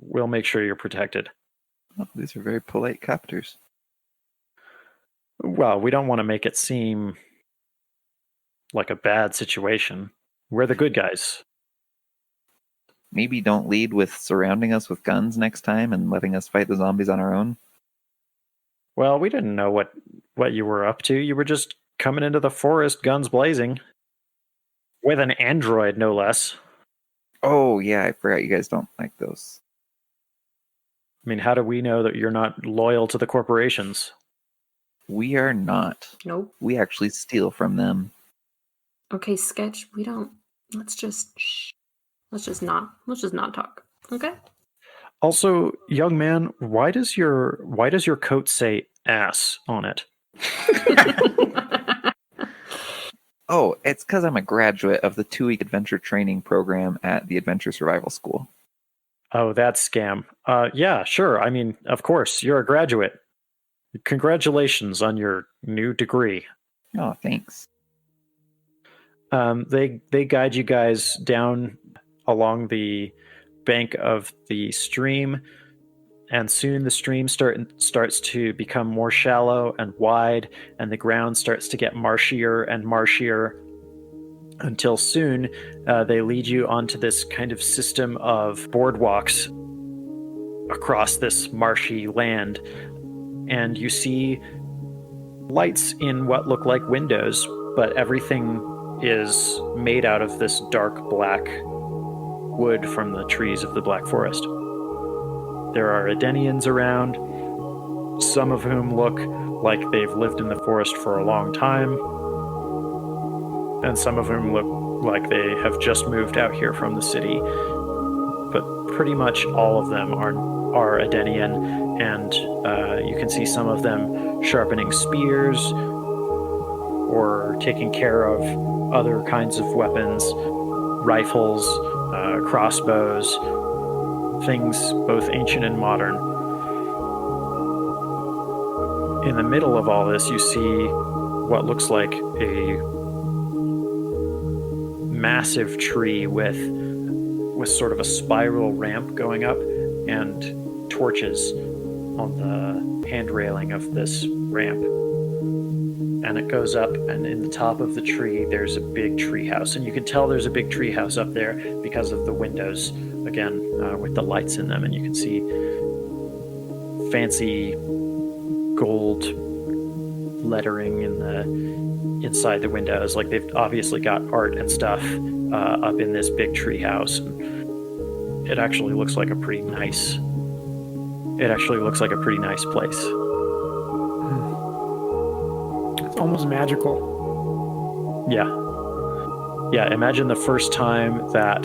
We'll make sure you're protected. Oh, these are very polite captors. Well, we don't want to make it seem like a bad situation. We're the good guys. Maybe don't lead with surrounding us with guns next time and letting us fight the zombies on our own. Well, we didn't know what you were up to. You were just coming into the forest, guns blazing, with an android, no less. Oh, yeah, I forgot you guys don't like those. I mean, how do we know that you're not loyal to the corporations? We are not. Nope. We actually steal from them. Okay, Sketch, we don't. Let's just not talk. Okay? Also, young man, why does your coat say ass on it? Oh, it's because I'm a graduate of the 2-week adventure training program at the Adventure Survival School. Oh, that's scam. Yeah, sure. I mean, of course, you're a graduate. Congratulations on your new degree. Oh, thanks. They guide you guys down along the bank of the stream, and soon the stream starts to become more shallow and wide, and the ground starts to get marshier and marshier until soon they lead you onto this kind of system of boardwalks across this marshy land, and you see lights in what look like windows, but everything is made out of this dark black wood from the trees of the Black Forest. There are Edenians around, some of whom look like they've lived in the forest for a long time, and some of whom look like they have just moved out here from the city. But pretty much all of them are Edenian, and you can see some of them sharpening spears or taking care of other kinds of weapons, rifles, crossbows, things both ancient and modern. In the middle of all this, you see what looks like a massive tree with sort of a spiral ramp going up and torches on the hand railing of this ramp. And it goes up, and in the top of the tree, there's a big tree house. And you can tell there's a big tree house up there because of the windows, again, with the lights in them. And you can see fancy gold lettering inside the windows. Like, they've obviously got art and stuff up in this big tree house. It actually looks like a pretty nice place. Almost magical. Yeah, imagine the first time that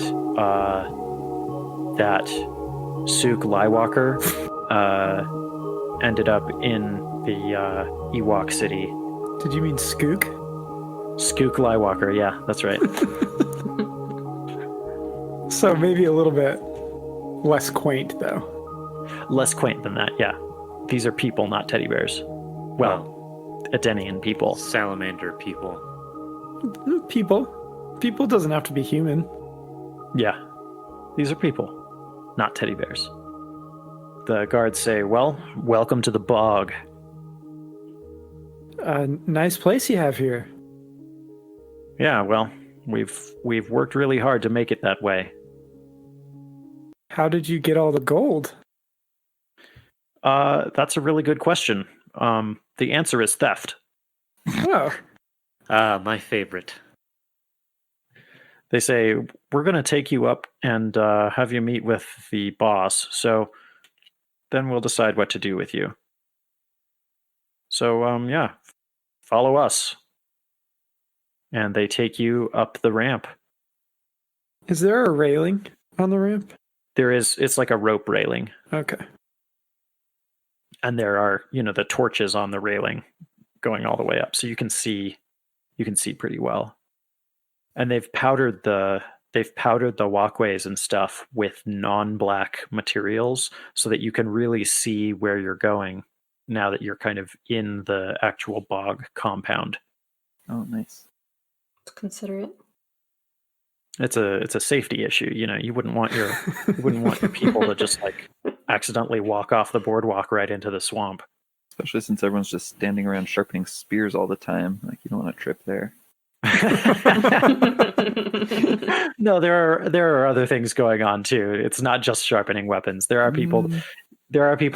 Sook Lywalker ended up in the Ewok city. Did you mean Skook? Skook Lywalker, yeah, that's right. So maybe a little bit less quaint, though. Less quaint than that, yeah. These are people, not teddy bears. Well, Edenian people. Salamander people. People doesn't have to be human. Yeah, these are people, not teddy bears. The guards say, well, welcome to the bog. Nice place you have here. Yeah, well, we've worked really hard to make it that way. How did you get all the gold? That's a really good question. The answer is theft. Oh. My favorite. They say, we're going to take you up and have you meet with the boss, so then we'll decide what to do with you. So, yeah, follow us. And they take you up the ramp. Is there a railing on the ramp? There is, it's like a rope railing. Okay. And there are, the torches on the railing going all the way up, so you can see pretty well. And they've powdered the walkways and stuff with non-black materials so that you can really see where you're going now that you're kind of in the actual bog compound. Oh, nice. Consider it. It's a safety issue, you wouldn't want your people to just like accidentally walk off the boardwalk right into the swamp. Especially since everyone's just standing around sharpening spears all the time. Like, you don't want to trip there. No, there are other things going on too. It's not just sharpening weapons. There are people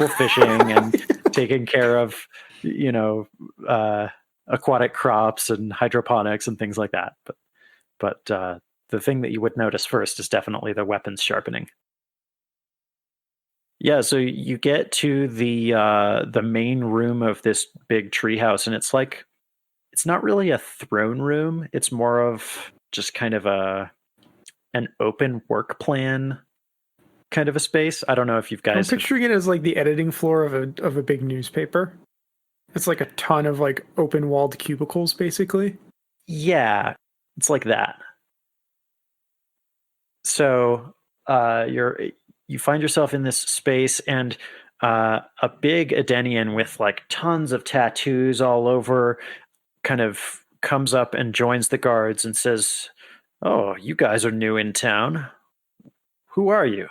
fishing and taking care of, you know, aquatic crops and hydroponics and things like that. But the thing that you would notice first is definitely the weapons sharpening. Yeah, so you get to the main room of this big treehouse, and it's not really a throne room. It's more of just kind of an open work plan kind of a space. I don't know if you I'm guys have- picturing it as like the editing floor of a big newspaper. It's like a ton of like open walled cubicles, basically. Yeah, it's like that. So you find yourself in this space, and a big Edenian with like tons of tattoos all over kind of comes up and joins the guards and says, "Oh, you guys are new in town. Who are you?"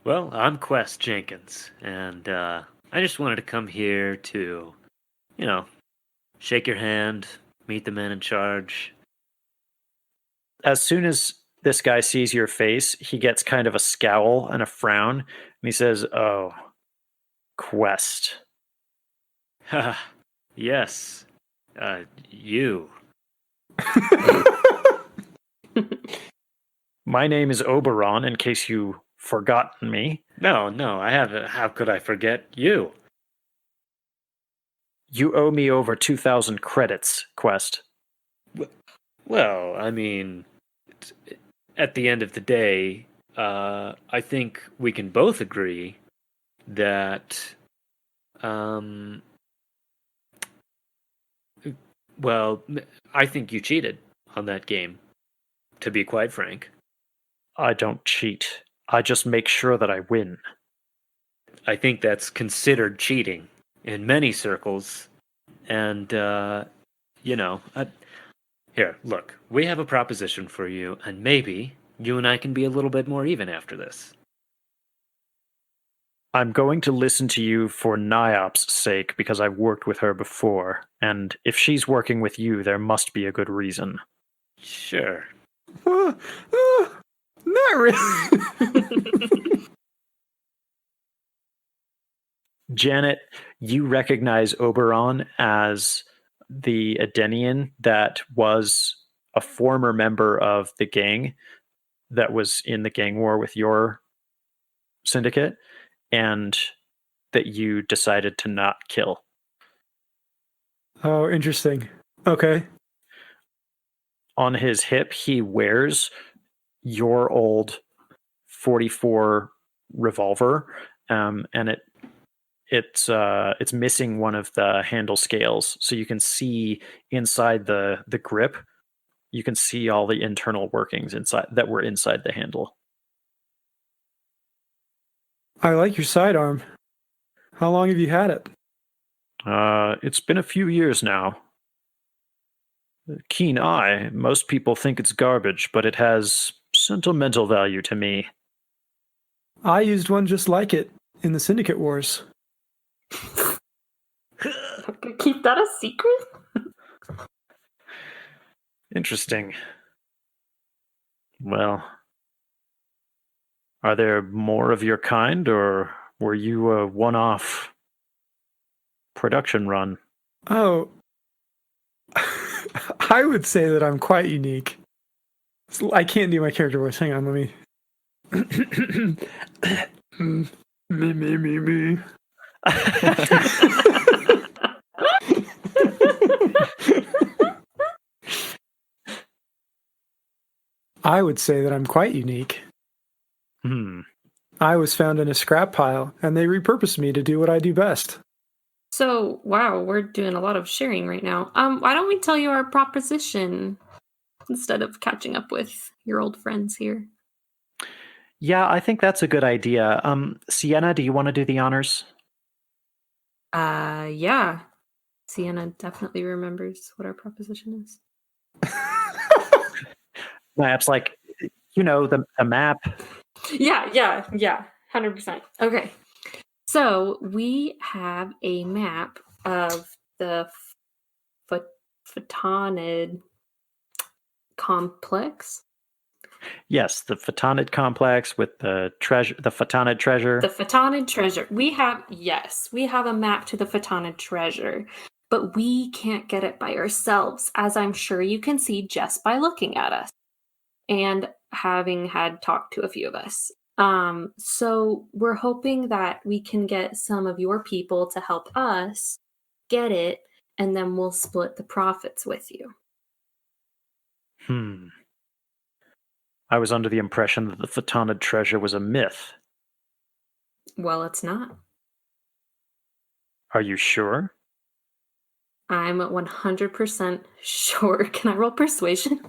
Well, I'm Quest Jenkins, and I just wanted to come here to, shake your hand, meet the man in charge. As soon as this guy sees your face, he gets kind of a scowl and a frown, and he says, "Oh, Quest." Ha, yes, you. My name is Oberon, in case you forgotten me. No, I haven't. How could I forget you? You owe me over 2,000 credits, Quest. Well, I mean, at the end of the day, I think we can both agree that, well, I think you cheated on that game, to be quite frank. I don't cheat. I just make sure that I win. I think that's considered cheating in many circles. And, here, look, we have a proposition for you, and maybe you and I can be a little bit more even after this. I'm going to listen to you for Niop's sake because I've worked with her before, and if she's working with you, there must be a good reason. Sure. Not really. Janet, you recognize Oberon as the Edenian that was a former member of the gang that was in the gang war with your syndicate, and that you decided to not kill. Oh, interesting. Okay. On his hip, he wears your old 44 revolver, and it's missing one of the handle scales, so you can see inside the grip. You can see all the internal workings inside that were inside the handle. I like your sidearm. How long have you had it? It's been a few years now. Keen eye. Most people think it's garbage, but it has sentimental value to me. I used one just like it in the Syndicate Wars. Keep that a secret? Interesting. Well, are there more of your kind, or were you a one-off production run? Oh, I would say that I'm quite unique. I can't do my character voice. Hang on, let me. Me. I would say that I'm quite unique. I was found in a scrap pile, and they repurposed me to do what I do best. So, wow, we're doing a lot of sharing right now. Why don't we tell you our proposition instead of catching up with your old friends here? Yeah, I think that's a good idea. Sienna, do you want to do the honors? Yeah. Sienna definitely remembers what our proposition is. Maps like, the map. Yeah. 100%. Okay. So we have a map of the Photonid complex. Yes, the Photonid complex with the treasure, the Photonid treasure. The Photonid treasure. We have a map to the Photonid treasure, but we can't get it by ourselves, as I'm sure you can see just by looking at us and having had talked to a few of us. So we're hoping that we can get some of your people to help us get it, and then we'll split the profits with you. I was under the impression that the Photonid treasure was a myth. Well, it's not. Are you sure? I'm 100% sure. Can I roll persuasion?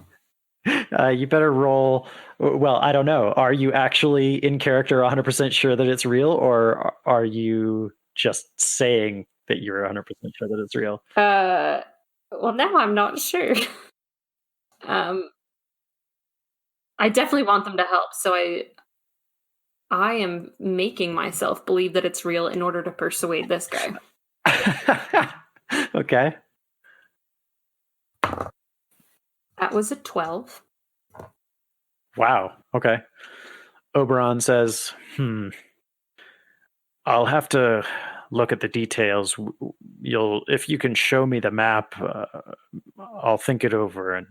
You better roll. Well, I don't know. Are you actually in character 100% sure that it's real, or are you just saying that you're 100% sure that it's real? Well, now I'm not sure. I definitely want them to help, so I am making myself believe that it's real in order to persuade this guy. Okay. That was a 12. Wow. Okay. Oberon says, I'll have to look at the details. If you can show me the map, I'll think it over and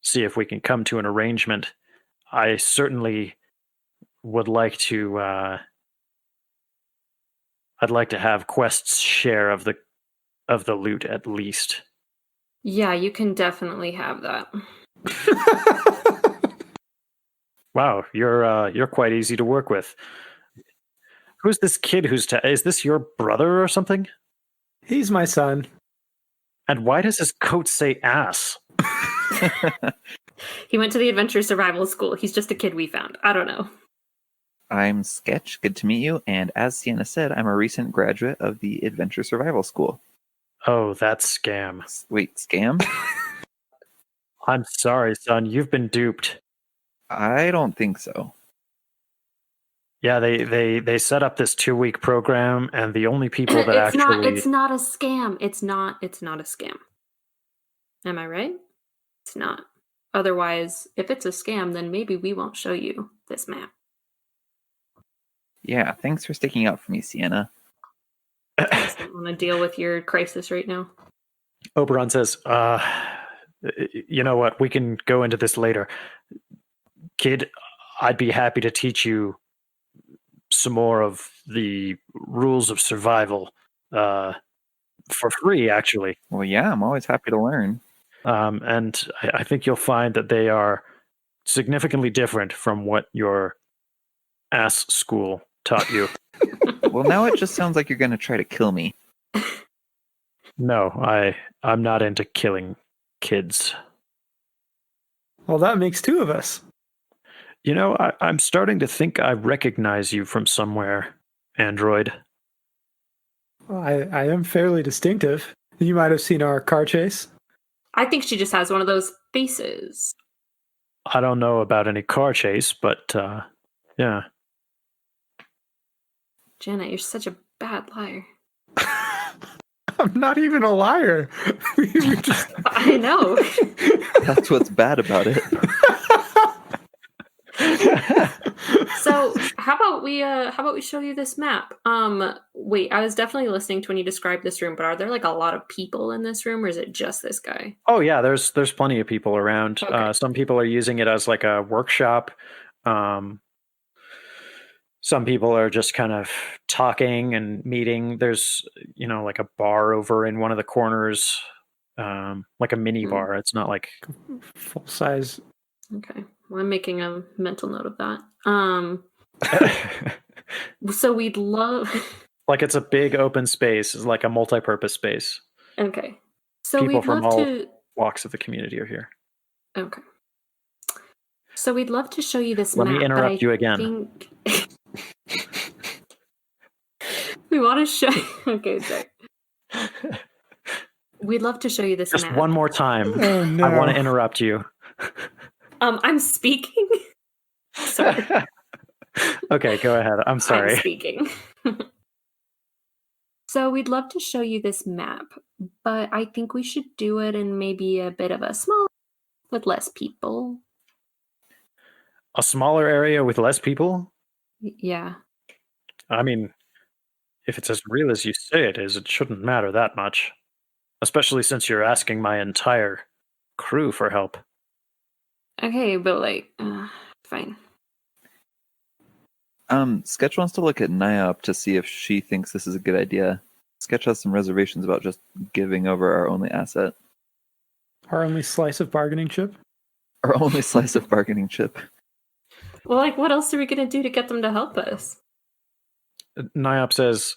see if we can come to an arrangement. I certainly would like to. I'd like to have Quest's share of the loot at least. Yeah, you can definitely have that. Wow, you're quite easy to work with. Who's this kid? Is this your brother or something? He's my son. And why does his coat say ass? He went to the Adventure Survival School. He's just a kid we found. I don't know. I'm Sketch. Good to meet you. And as Sienna said, I'm a recent graduate of the Adventure Survival School. Oh, that's scam. Wait, scam? I'm sorry, son. You've been duped. I don't think so. Yeah, they set up this 2-week program, and the only people that it's not a scam. It's not a scam. Am I right? It's not. Otherwise, if it's a scam, then maybe we won't show you this map. Yeah, thanks for sticking up for me, Sienna. I just don't want to deal with your crisis right now. Oberon says, you know what? We can go into this later. Kid, I'd be happy to teach you some more of the rules of survival for free, actually. Well, yeah, I'm always happy to learn. And I think you'll find that they are significantly different from what your ass school taught you. Well, now it just sounds like you're going to try to kill me. No, I'm not into killing kids. Well, that makes 2 of us. You know, I'm starting to think I recognize you from somewhere, Android. Well, I am fairly distinctive. You might have seen our car chase. I think she just has one of those faces. I don't know about any car chase, but yeah. Janet, you're such a bad liar. I'm not even a liar. We just... I know. That's what's bad about it. So how about we show you this map? Wait, I was definitely listening to when you described this room, but are there like a lot of people in this room, or is it just this guy? Oh yeah, there's plenty of people around. Okay. Some people are using it as like a workshop. Some people are just kind of talking and meeting. There's, like a bar over in one of the corners, like a mini bar. It's not like full size. Okay. Well, I'm making a mental note of that. So we'd love like it's a big open space. It's like a multi-purpose space. Okay. So People we'd from love all to walks of the community are here. Okay. So we'd love to show you this Let map. me interrupt you again. We want to show Okay, sorry. We'd love to show you this Just map. one more time. Oh, no. I want to interrupt you. I'm speaking. Sorry. Okay, go ahead. I'm sorry. I'm speaking. So we'd love to show you this map, but I think we should do it in maybe a bit of a small with less people. A smaller area with less people? Yeah. I mean, if it's as real as you say it is, it shouldn't matter that much. Especially since you're asking my entire crew for help. Okay, but like, fine. Sketch wants to look at Nyop to see if she thinks this is a good idea. Sketch has some reservations about just giving over our only asset. Our only slice of bargaining chip. Our only slice of bargaining chip. Well, like, what else are we gonna do to get them to help us? Nyop says,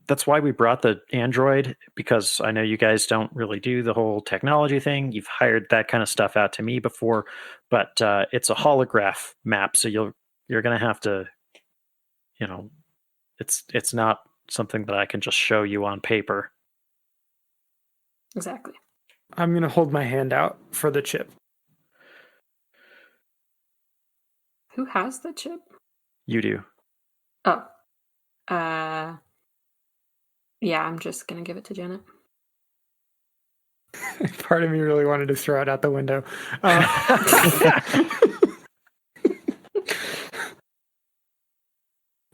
that's why we brought the android, because I know you guys don't really do the whole technology thing. You've hired that kind of stuff out to me before, but it's a holograph map, so you're going to have to, it's not something that I can just show you on paper. Exactly. I'm gonna hold my hand out for the chip. Who has the chip? You do. Oh. Yeah, I'm just gonna give it to Janet. Part of me really wanted to throw it out the window.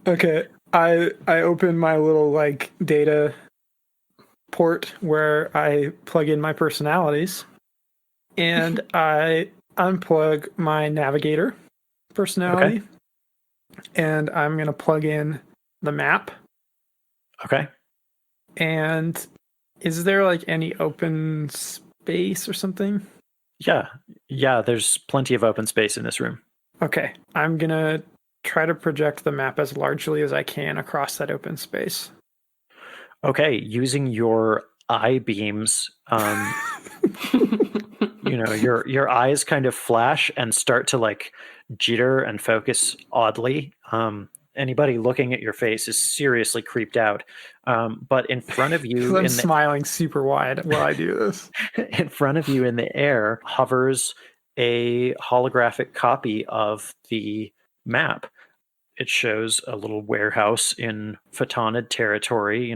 Okay, I open my little like data port where I plug in my personalities, and I unplug my navigator personality, and I'm gonna plug in the map. Okay. And is there like any open space or something? Yeah, there's plenty of open space in this room. Okay, I'm gonna try to project the map as largely as I can across that open space. Okay, using your eye beams, your eyes kind of flash and start to like jitter and focus oddly. Anybody looking at your face is seriously creeped out. But in front of you, I'm smiling super wide while I do this. In front of you in the air hovers a holographic copy of the map. It shows a little warehouse in Photonid territory,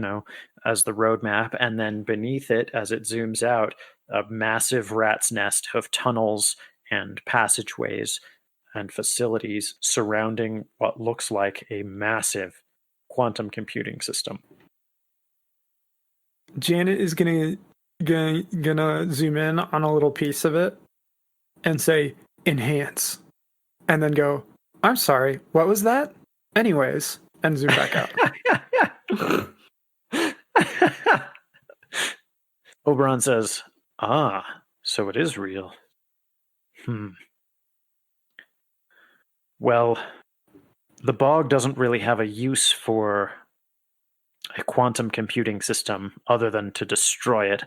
as the roadmap, and then beneath it, as it zooms out, a massive rat's nest of tunnels and passageways and facilities surrounding what looks like a massive quantum computing system. Janet is gonna zoom in on a little piece of it and say enhance, and then go, I'm sorry, what was that? Anyways, and zoom back out. Oberon says, so it is real. Well, the bog doesn't really have a use for a quantum computing system other than to destroy it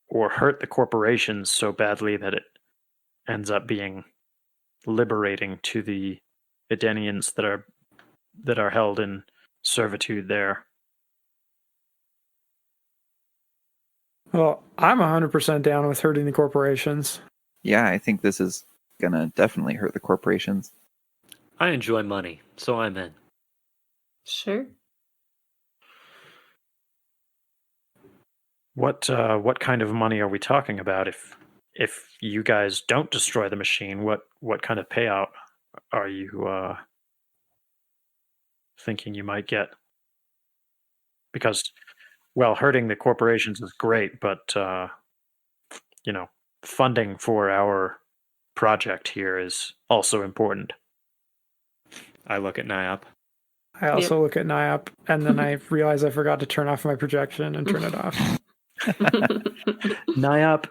or hurt the corporations so badly that it ends up being liberating to the Edenians that are held in servitude there. Well, I'm 100% down with hurting the corporations. Yeah, I think this is gonna definitely hurt the corporations. I enjoy money, so I'm in. Sure. What kind of money are we talking about? If you guys don't destroy the machine, what kind of payout are you thinking you might get? Because, well, hurting the corporations is great, but funding for our project here is also important. I look at Nyop. I also look at Nyop, and then I realize I forgot to turn off my projection and turn it off. Nyop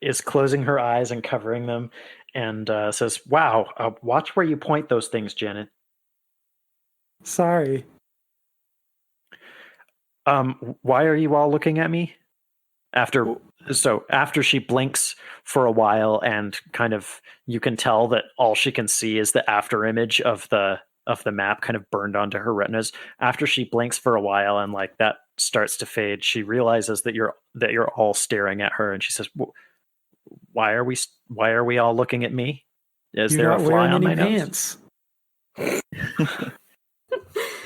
is closing her eyes and covering them, and says, "Wow, watch where you point those things, Janet." Sorry. Why are you all looking at me? After she blinks for a while, and kind of you can tell that all she can see is the after image of the map kind of burned onto her retinas. After she blinks for a while and that starts to fade, she realizes that you're all staring at her, and she says, "Why are we all looking at me? Is You're there not a fly wearing on any my nose?" pants.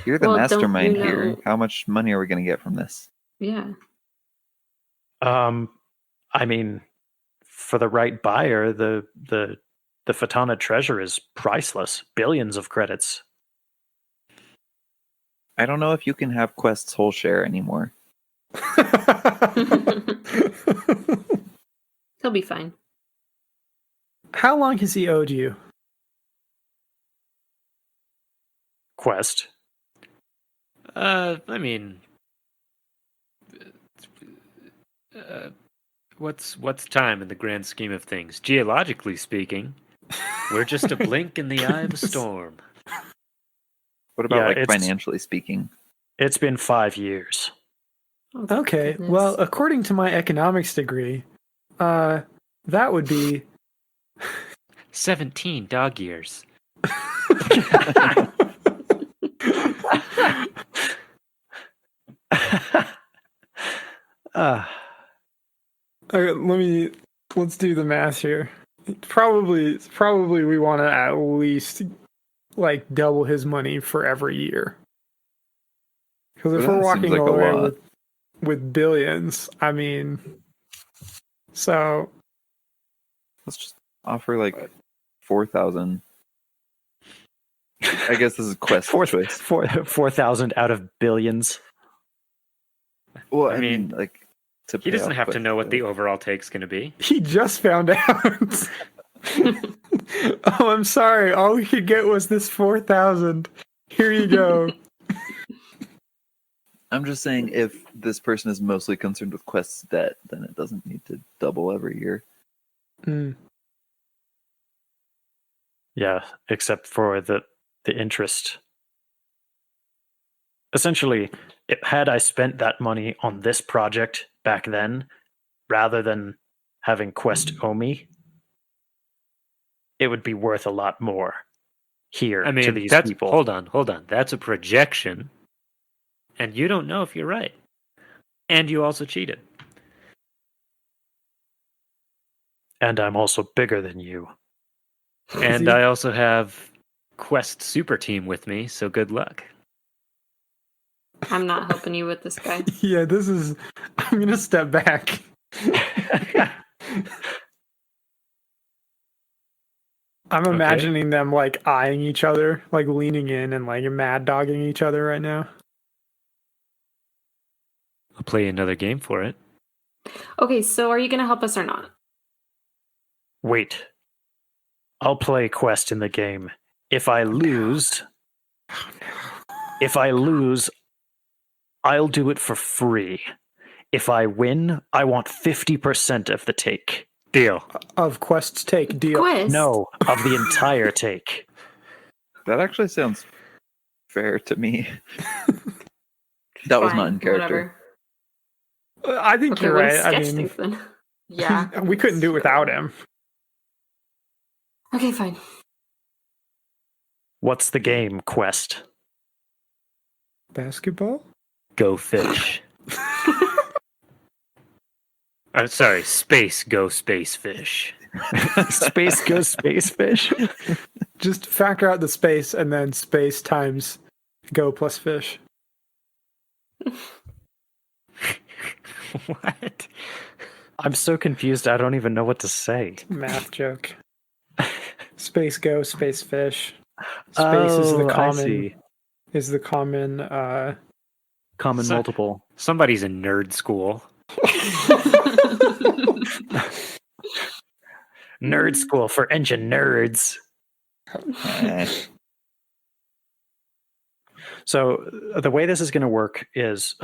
You're the Well, mastermind don't you here. know- How much money are we gonna get from this? Yeah. I mean, for the right buyer, the The Fatana treasure is priceless. Billions of credits. I don't know if you can have Quest's whole share anymore. He'll be fine. How long has he owed you? Quest. I mean, what's time in the grand scheme of things? Geologically speaking, we're just a blink in the eye of a storm. What about Yeah, like it's- financially speaking? It's been 5 years. Oh, Okay, goodness. well, according to my economics degree, that would be 17 dog years. uh, let's do the math here. Probably we want to at least like double his money for every year. Because if Well, we're that seems walking like a away lot. with billions, I mean, so Let's just offer like 4,000. I guess this is Quest's choice. 4,000 out of billions. Well, I I mean, mean, like to He pay doesn't off have to Quest, know what the like- overall take's going to be. he just found out. Oh, I'm sorry. All we could get was this 4,000. Here you go. I'm just saying, if this person is mostly concerned with Quest's debt, then it doesn't need to double every year. Mm. Yeah, except for the interest. Essentially, had I spent that money on this project back then, rather than having Quest owe me, it would be worth a lot more here I to mean, these that's people. hold on. That's a projection, and you don't know if you're right. And you also cheated. And I'm also bigger than you. And he- I also have Quest Super Team with me, so good luck. I'm not helping you with this guy. Yeah, this is. I'm gonna step back. I'm Okay. imagining them like eyeing each other, like leaning in and like mad dogging each other right now. I'll play another game for it. Okay, so are you going to help us or not? Wait. I'll play Quest in the game. If I lose, I'll do it for free. If I win, I want 50% of the take. Deal. Of Quest's take deal. Quest? No, of the entire take. That actually sounds fair to me. That was not in Fine, character. whatever. I think Okay, you're what right. does I Sketch mean, think then? Yeah. we couldn't do it without him. Okay, fine. What's the game, Quest? Basketball? Go fish. Sorry, space go space fish. Space goes space fish? Just factor out the space and then space times go plus fish. What? I'm so confused, I don't even know what to say. Math joke. Space go, space fish. Space is the I common see. Common So- multiple. Somebody's in nerd school. Nerd school for engine nerds. Eh, So the way this is going to work is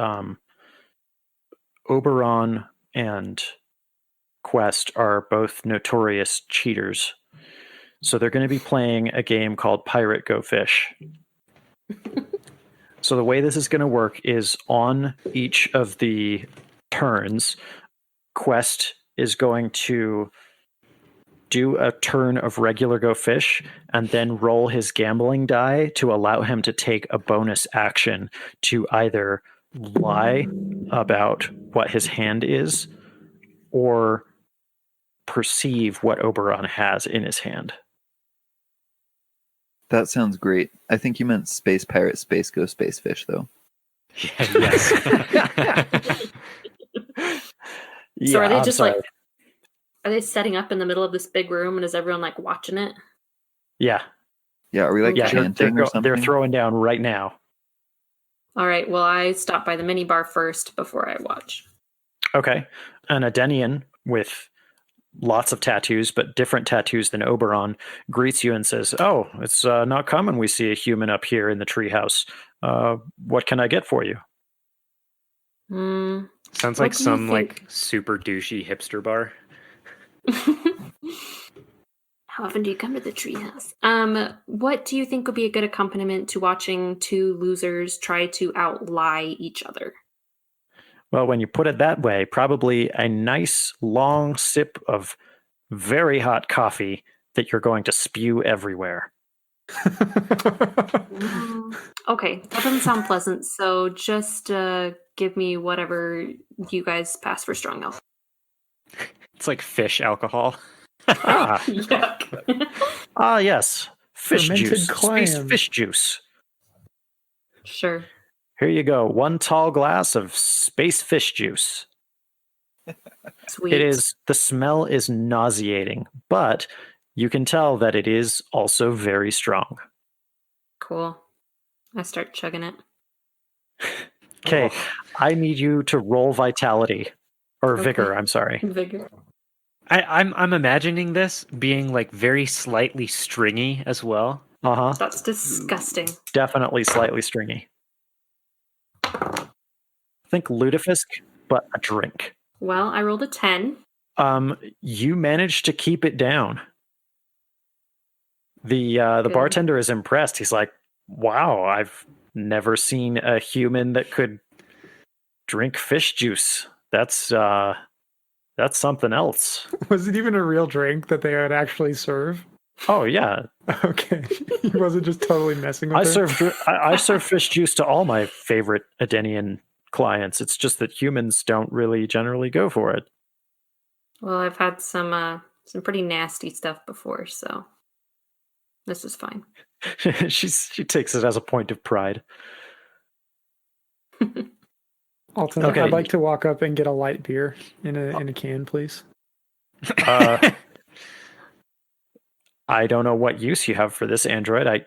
Oberon and Quest are both notorious cheaters. So they're going to be playing a game called Pirate Go Fish. So the way this is going to work is on each of the turns, Quest is going to do a turn of regular Go Fish and then roll his gambling die to allow him to take a bonus action to either lie about what his hand is or perceive what Oberon has in his hand. that sounds great. I think you meant Space Pirate, Space Go, Space Fish, though. Yes. So are they I'm just sorry. like Are they setting up in the middle of this big room, and is everyone like watching it? Yeah, Yeah, are we like Yeah, they're, chanting or something? they're throwing down right now. All right. Well, I stop by the mini bar first before I watch. Okay. An Edenian with lots of tattoos, but different tattoos than Oberon, greets you and says, "Oh, it's not common we see a human up here in the treehouse. What can I get for you?" Hmm. Sounds What like do you some like think? super douchey hipster bar. How often do you come to the treehouse? What do you think would be a good accompaniment to watching two losers try to outlie each other? Well, when you put it that way, probably a nice long sip of very hot coffee that you're going to spew everywhere. Okay, that doesn't sound pleasant. So just give me whatever you guys pass for strong alcohol. It's like fish alcohol. Ah, Yuck. yes. Fish Fermented juice. Space clam. fish juice. Sure. Here you go. One tall glass of space fish juice. Sweet. It is, the smell is nauseating, but you can tell that it is also very strong. Cool. I start chugging it. Okay, Oh. I need you to roll vitality. Or Okay. vigor, I'm sorry. Vigor. I'm imagining this being like very slightly stringy as well. Uh-huh. That's disgusting. Definitely slightly stringy. Think lutefisk, but a drink. Well, I rolled a 10. You managed to keep it down. The Good. bartender is impressed. He's like, "Wow, I've never seen a human that could drink fish juice. That's something else." Was it even a real drink that they would actually serve? Oh yeah, Okay. He wasn't just totally messing with her. I serve fish juice to all my favorite Edenian clients. It's just that humans don't really generally go for it. Well, I've had some pretty nasty stuff before, so this is fine. She takes it as a point of pride. Alton, Okay. I'd like to walk up and get a light beer in a can, please. I don't know what use you have for this android.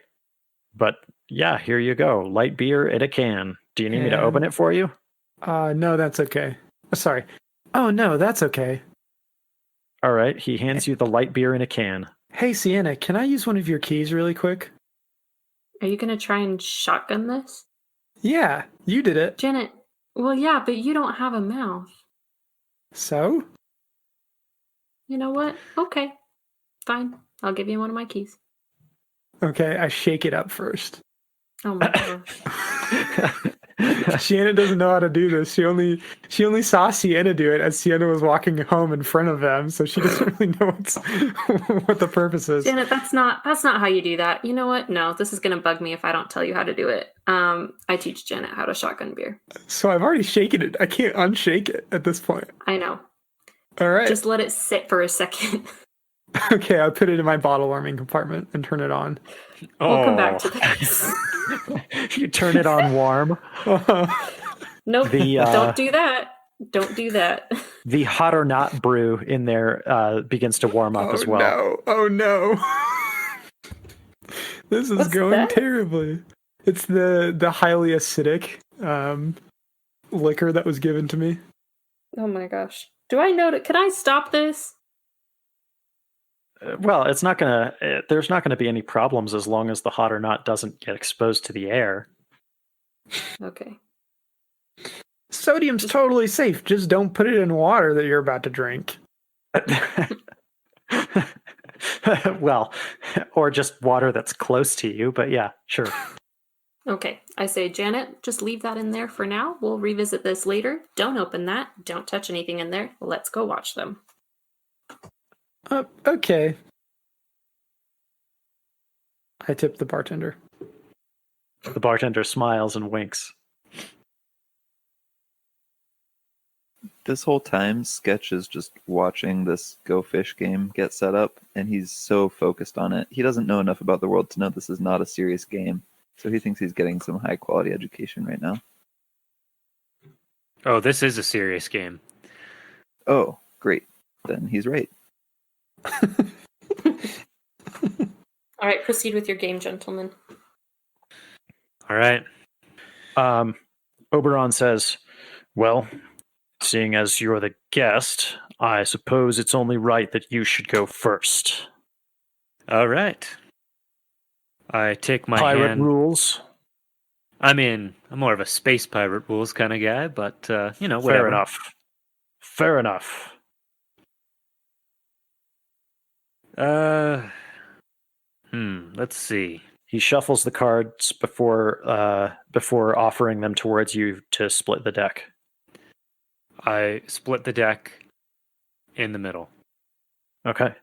But yeah, here you go. Light beer in a can. Do you need me to open it for you? No, that's okay. Sorry. Oh, no, that's okay. All right. He hands you the light beer in a can. Hey, Sienna, can I use one of your keys really quick? Are you going to try and shotgun this? Yeah, you did it. Janet, well, yeah, but you don't have a mouth. So? You know what? Okay. Fine. I'll give you one of my keys. Okay, I shake it up first. Oh my gosh. Sienna doesn't know how to do this. She only saw Sienna do it as Sienna was walking home in front of them, so she doesn't really know what the purpose is. Janet, that's not how you do that. You know what? No, this is gonna bug me if I don't tell you how to do it. I teach Janet how to shotgun beer. So I've already shaken it. I can't unshake it at this point. I know. All right. Just let it sit for a second. Okay, I'll put it in my bottle warming compartment and turn it on. We'll come back to this. You turn it on warm. Nope. The, Don't do that. Don't do that. The hot or not brew in there begins to warm up as well. No. Oh no. This is What's going that? terribly. It's the highly acidic liquor that was given to me. Oh my gosh. Do I know can I stop this? Well, it's not gonna. There's not gonna be any problems as long as the hot or not doesn't get exposed to the air. Okay. Sodium's totally safe. Just don't put it in water that you're about to drink. Well, or just water that's close to you. But yeah, sure. Okay. I say, Janet, just leave that in there for now. We'll revisit this later. Don't open that. Don't touch anything in there. Let's go watch them. Okay. I tip the bartender. The bartender smiles and winks. This whole time, Sketch is just watching this Go Fish game get set up, and he's so focused on it. He doesn't know enough about the world to know this is not a serious game, so he thinks he's getting some high quality education right now. Oh, this is a serious game. Oh, great. Then he's right. All right, proceed with your game, gentlemen. All right. Oberon says, "Well, seeing as you're the guest, I suppose it's only right that you should go first. All right. I take my Pirate hand. rules. I mean, I'm more of a space pirate rules kind of guy, but whatever. Fair enough. Fair enough. Let's see. He shuffles the cards before offering them towards you to split the deck. I split the deck in the middle. Okay.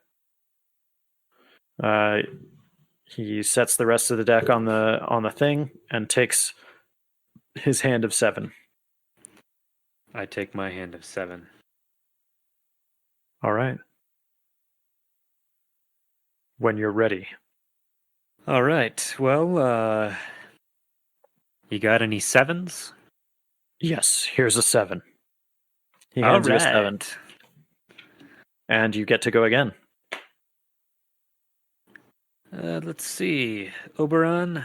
He sets the rest of the deck on the thing and takes his hand of 7. I take my hand of 7. All right. When you're ready. All right. Well, you got any 7s? Yes, here's a 7. He All hands you a right. 7. And you get to go again. Let's see. Oberon,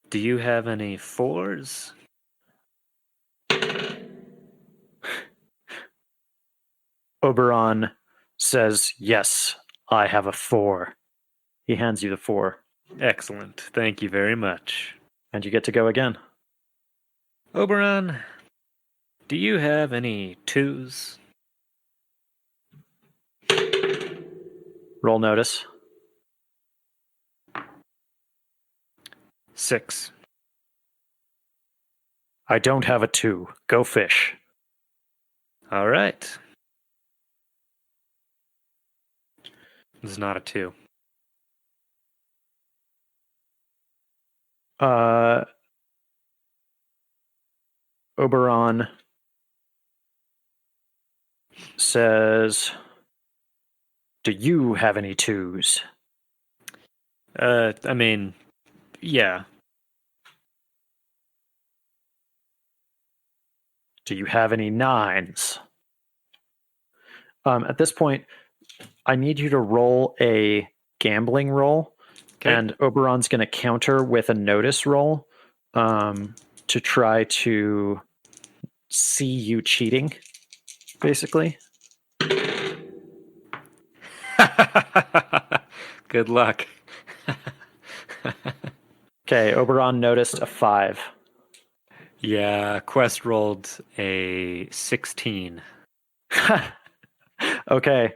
do you have any 4s? Oberon says, "Yes, I have a 4." He hands you the 4. Excellent. Thank you very much. And you get to go again. Oberon, do you have any 2s? Roll notice. 6. I don't have a 2. Go fish. All right. It's not a 2. Oberon says, "Do you have any 2s?" I mean, yeah. Do you have any 9s? At this point, I need you to roll a gambling roll, Okay. and Oberon's going to counter with a notice roll to try to see you cheating, basically. Good luck. Okay, Oberon noticed a 5. Yeah, Quest rolled a 16. Okay.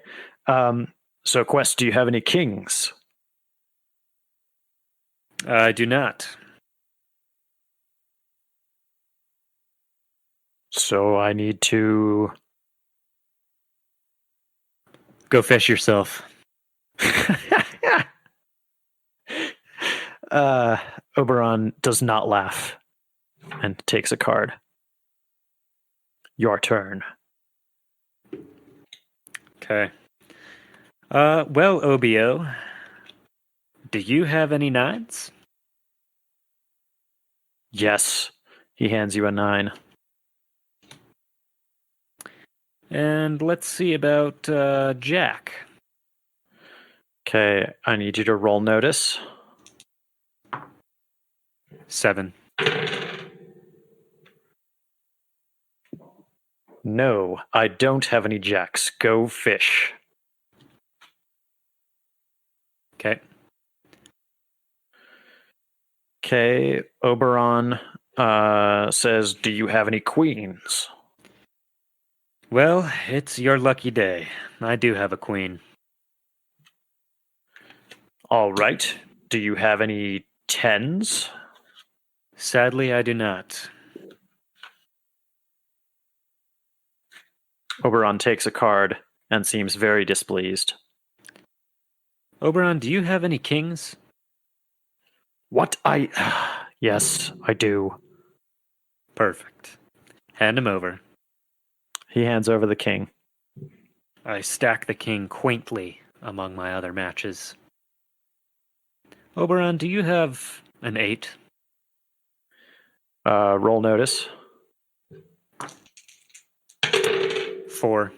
So, Quest, do you have any kings? I do not. So I need to... Go fish yourself. Oberon does not laugh and takes a card. Your turn. Okay. Well, OBO, do you have any 9s? Yes. He hands you a 9. And let's see about Jack. Okay, I need you to roll notice. 7. No, I don't have any jacks. Go fish. Okay. Okay, Oberon says, "Do you have any queens?" Well, it's your lucky day. I do have a queen. All right. Do you have any 10s? Sadly, I do not. Oberon takes a card and seems very displeased. Oberon, do you have any kings? What? Yes, I do. Perfect. Hand him over. He hands over the king. I stack the king quaintly among my other matches. Oberon, do you have an 8? Roll notice. 4.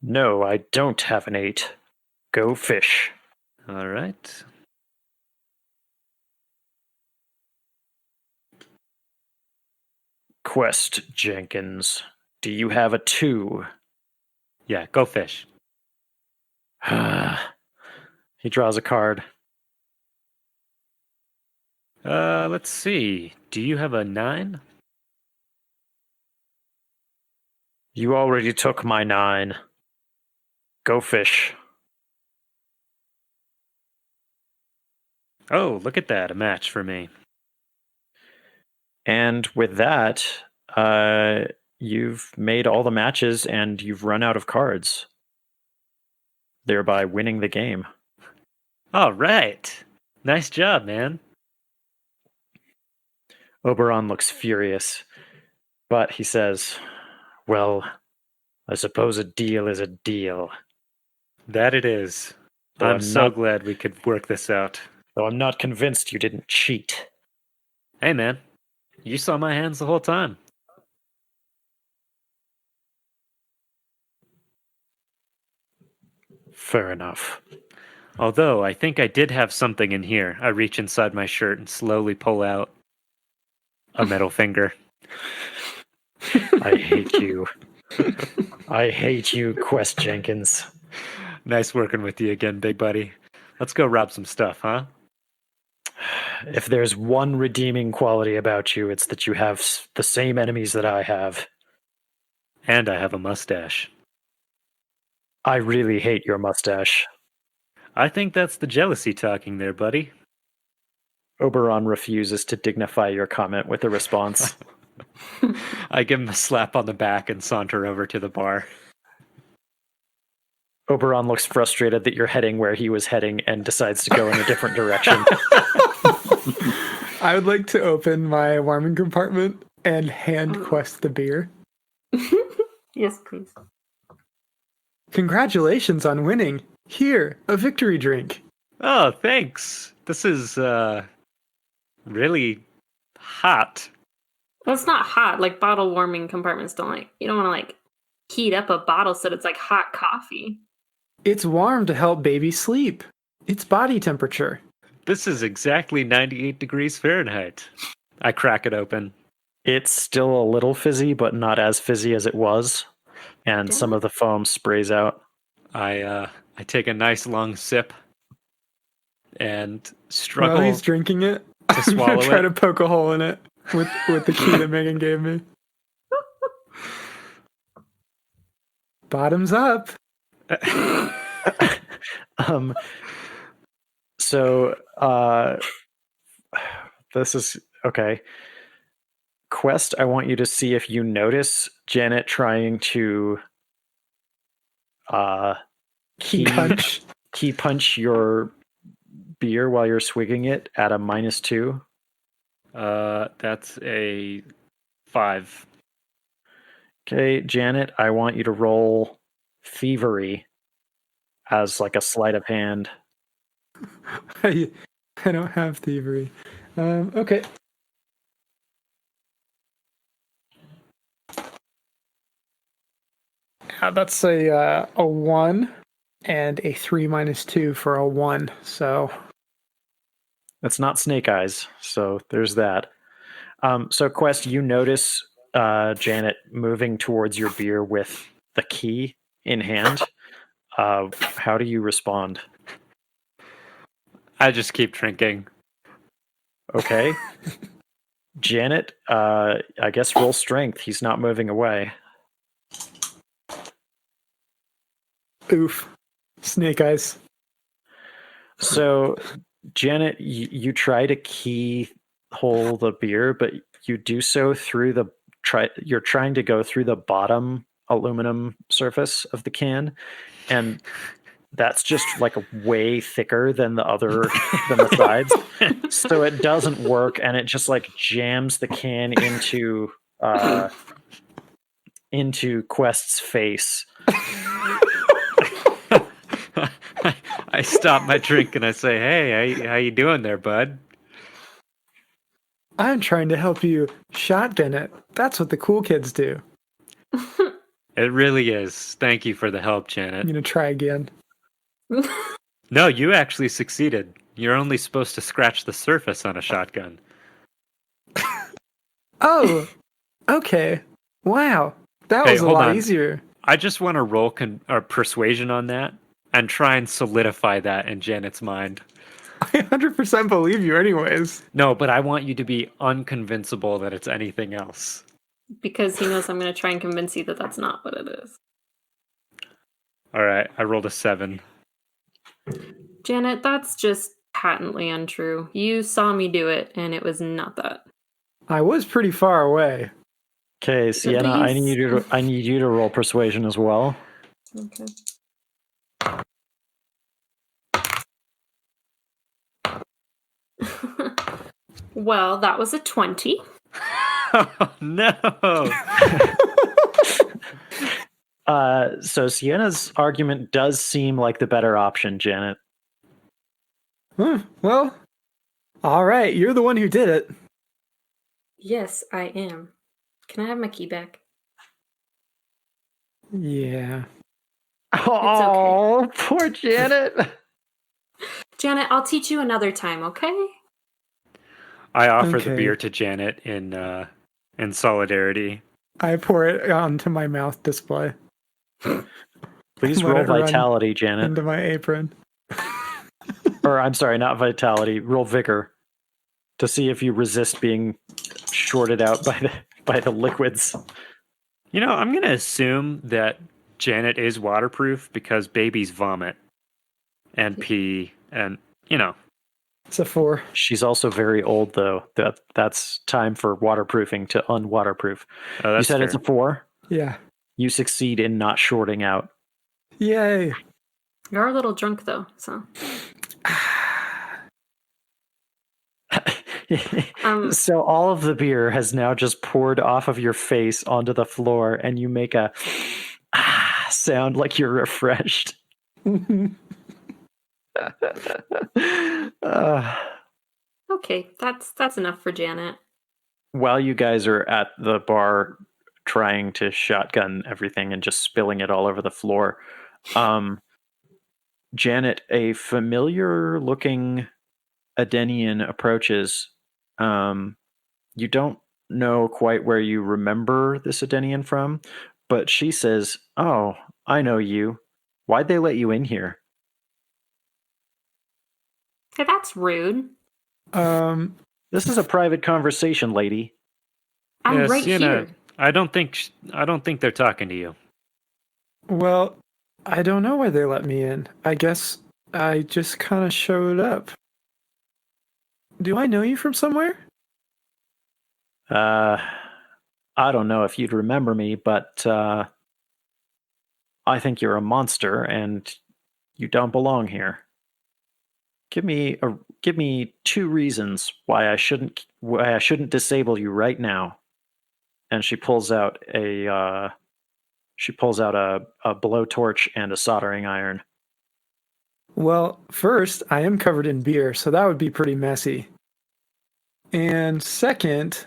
No, I don't have an 8. Go fish. All right. Quest Jenkins. Do you have a 2? Yeah, go fish. He draws a card. Let's see. Do you have a 9? You already took my 9. Go fish. Oh, look at that. A match for me. And with that, you've made all the matches and you've run out of cards, thereby winning the game. All right. Nice job, man. Oberon looks furious, but he says, well, I suppose a deal is a deal. That it is. Though I'm so glad we could work this out. Though I'm not convinced you didn't cheat. Hey, man. You saw my hands the whole time. Fair enough. Although, I think I did have something in here. I reach inside my shirt and slowly pull out a metal finger. I hate you. I hate you, Quest Jenkins. Nice working with you again, big buddy. Let's go rob some stuff, huh? If there's one redeeming quality about you, it's that you have the same enemies that I have. And I have a mustache. I really hate your mustache. I think that's the jealousy talking there, buddy. Oberon refuses to dignify your comment with a response. I give him a slap on the back and saunter over to the bar. Oberon looks frustrated that you're heading where he was heading and decides to go in a different direction. I would like to open my warming compartment and hand Quest the beer. Yes, please. Congratulations on winning. Here, a victory drink. Oh, thanks. This is, really hot. Well, it's not hot. Like, bottle warming compartments don't like... You don't want to, like, heat up a bottle so that it's like hot coffee. It's warm to help baby sleep. It's body temperature. This is exactly 98 degrees Fahrenheit. I crack it open. It's still a little fizzy, but not as fizzy as it was. And some of the foam sprays out. I take a nice long sip and struggle While he's drinking it, to I'm swallow gonna try it. to poke a hole in it with the key that Megan gave me. Bottoms up. So this is okay. Quest, I want you to see if you notice Janet trying to key punch your beer while you're swigging it at a -2. That's a 5. Okay, Janet, I want you to roll thievery as like a sleight of hand. I don't have thievery. Okay. That's a 1 and a 3 - 2 for a 1. So That's not Snake Eyes, so there's that. So Quest, you notice Janet moving towards your beer with the key in hand. How do you respond? I just keep drinking. Okay. Janet, I guess roll strength. He's not moving away. oof. Snake eyes. So, Janet, you try to keyhole the beer, but you do so through you're trying to go through the bottom aluminum surface of the can, and that's just like way thicker than the sides. So it doesn't work, and it just like jams the can into Quest's face. I stop my drink and I say, "Hey, how you doing there, bud?" I'm trying to help you shotgun it. That's what the cool kids do. It really is. Thank you for the help, I'm Janet. gonna try again. No, you actually succeeded. You're only supposed to scratch the surface on a shotgun. Oh, okay. Wow, that Hey, was a hold lot on. easier. I just want to roll persuasion on that and try and solidify that in Janet's mind. I 100% believe you, anyways. No, but I want you to be unconvincible that it's anything else. Because he knows I'm going to try and convince you that that's not what it is. All right, I rolled a 7. Janet, that's just patently untrue. You saw me do it, and it was not that. I was pretty far away. Okay, Sienna, I need you to roll persuasion as well. Okay. Well, that was a 20. Oh, no. So Sienna's argument does seem like the better option, Janet. Well, all right. You're the one who did it. Yes, I am. Can I have my key back? Yeah. Oh, poor Janet. Janet, I'll teach you another time, okay? I offer the Okay. beer to Janet in solidarity. I pour it onto my mouth display. Please Let roll it run vitality, Janet. into my apron. Or I'm sorry, not vitality. Roll vigor to see if you resist being shorted out by the liquids. You know, I'm going to assume that Janet is waterproof because babies vomit and pee and, you know. It's a 4. She's also very old, though. That's time for waterproofing to unwaterproof. Oh, You that's said it's a fair. 4. Yeah. You succeed in not shorting out. Yay. You're a little drunk, though, so. So all of the beer has now just poured off of your face onto the floor, and you make a sound like you're refreshed. Okay, that's enough for Janet. While you guys are at the bar trying to shotgun everything and just spilling it all over the floor, Janet, a familiar looking Adenian approaches. You don't know quite where you remember this Adenian from, but she says, "Oh, I know you. Why'd they let you in here?" Hey, that's rude. This is a private conversation, lady. I'm Yes, right Sienna, here. I don't think they're talking to you. Well, I don't know why they let me in. I guess I just kind of showed up. Do I know you from somewhere? I don't know if you'd remember me, but I think you're a monster and you don't belong here. Give me 2 reasons why I shouldn't disable you right now. And she pulls out a blowtorch and a soldering iron. Well, first, I am covered in beer, so that would be pretty messy. And second,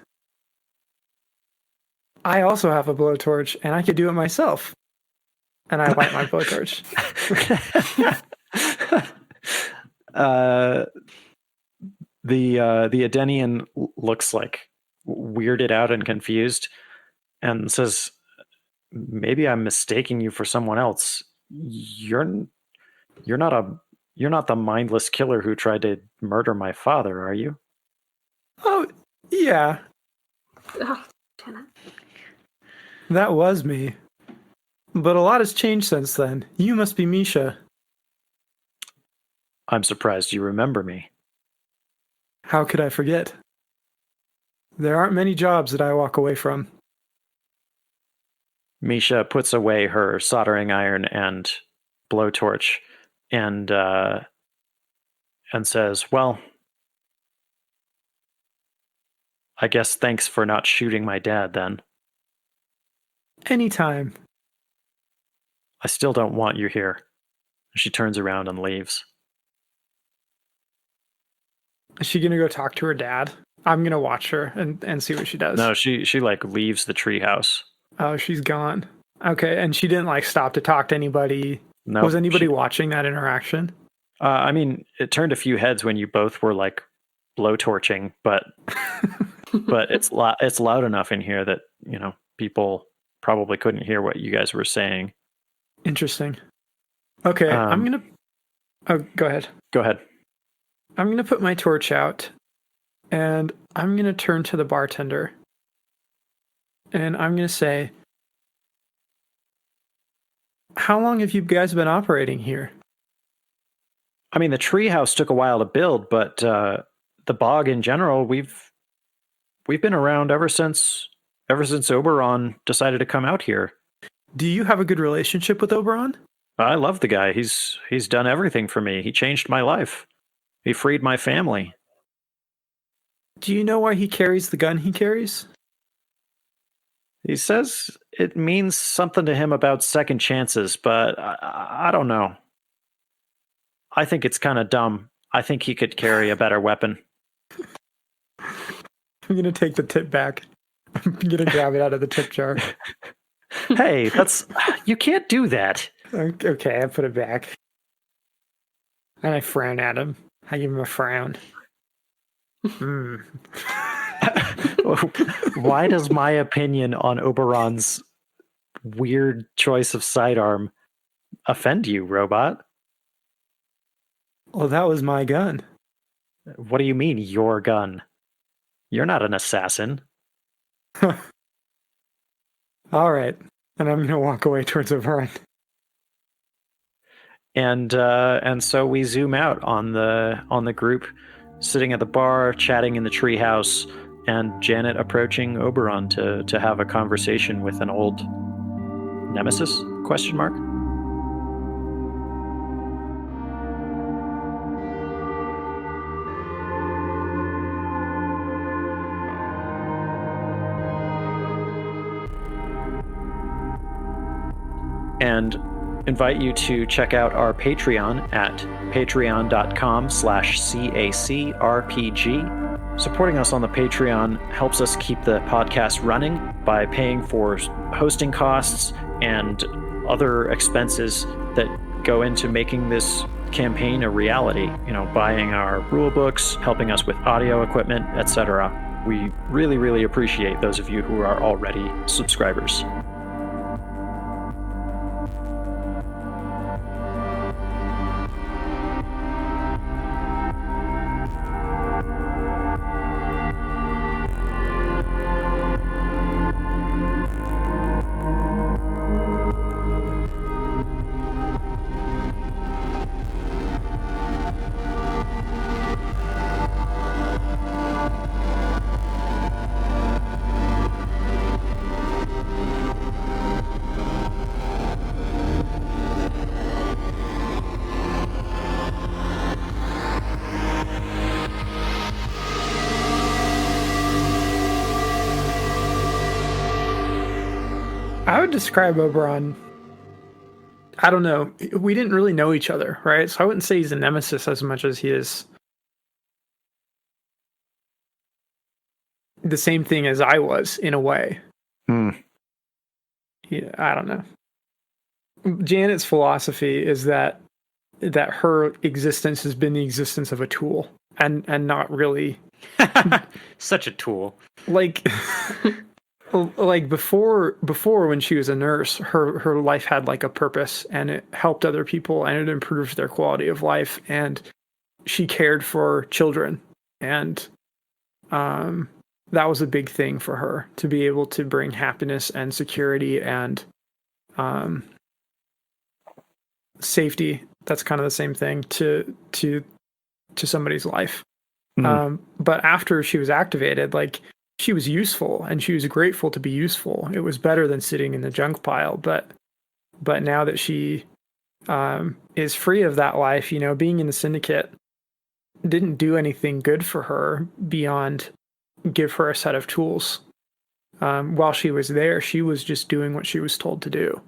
I also have a blowtorch, and I could do it myself. And I light my blowtorch. The Adenian looks like weirded out and confused and says, "Maybe I'm mistaking you for someone else. You're not the mindless killer who tried to murder my father, are you?" Oh, yeah, Oh, Janet. that was me. But a lot has changed since then. You must be Misha. I'm surprised you remember me. How could I forget? There aren't many jobs that I walk away from. Misha puts away her soldering iron and blowtorch and says, "Well, I guess thanks for not shooting my dad then. Anytime. I still don't want you here." She turns around and leaves. Is she gonna go talk to her dad? I'm gonna watch her and see what she does. No, she like leaves the treehouse. Oh, she's gone. Okay, and she didn't like stop to talk to anybody. No, Was anybody watching that interaction? I mean, it turned a few heads when you both were like blowtorching, but it's loud enough in here that people probably couldn't hear what you guys were saying. Interesting. Okay, I'm gonna. Oh, go ahead. Go ahead. I'm gonna put my torch out, and I'm gonna turn to the bartender, and I'm gonna say, "How long have you guys been operating here?" I mean, the treehouse took a while to build, but the bog in general, we've been around ever since Oberon decided to come out here. Do you have a good relationship with Oberon? I love the guy. He's done everything for me. He changed my life. He freed my family. Do you know why he carries the gun he carries? He says it means something to him about second chances, but I don't know. I think it's kind of dumb. I think he could carry a better weapon. I'm gonna take the tip back. I'm gonna grab it out of the tip jar. Hey, you can't do that. Okay, I put it back. And I frown at him. I give him a frown. Why does my opinion on Oberon's weird choice of sidearm offend you, robot? Well, that was my gun. What do you mean, your gun? You're not an assassin. All right. And I'm going to walk away towards Oberon. And so we zoom out on the group sitting at the bar, chatting in the treehouse, and Janet approaching Oberon to have a conversation with an old nemesis? Question mark. And invite you to check out our Patreon at patreon.com/CACRPG. Supporting us on the Patreon helps us keep the podcast running by paying for hosting costs and other expenses that go into making this campaign a reality. Buying our rule books, helping us with audio equipment, etc. We really, really appreciate those of you who are already subscribers. I would describe Oberon, I don't know. We didn't really know each other, right? So I wouldn't say he's a nemesis as much as he is the same thing as I was in a way. Yeah, I don't know. Janet's philosophy is that her existence has been the existence of a tool and not really Such a tool. like before when she was a nurse, her life had like a purpose and it helped other people and it improved their quality of life, and she cared for children, and that was a big thing for her, to be able to bring happiness and security and safety. That's kind of the same thing to somebody's life. But after she was activated, like, she was useful and she was grateful to be useful. It was better than sitting in the junk pile. But now that she is free of that life, being in the syndicate didn't do anything good for her beyond give her a set of tools. While she was there, she was just doing what she was told to do.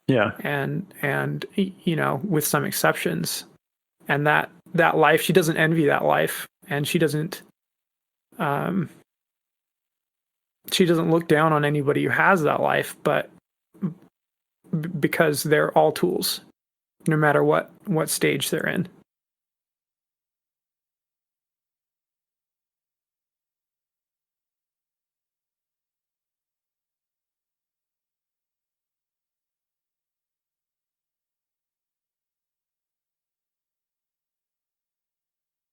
Yeah. And with some exceptions. And that life, she doesn't envy that life, and she doesn't look down on anybody who has that life, but because they're all tools, no matter what stage they're in.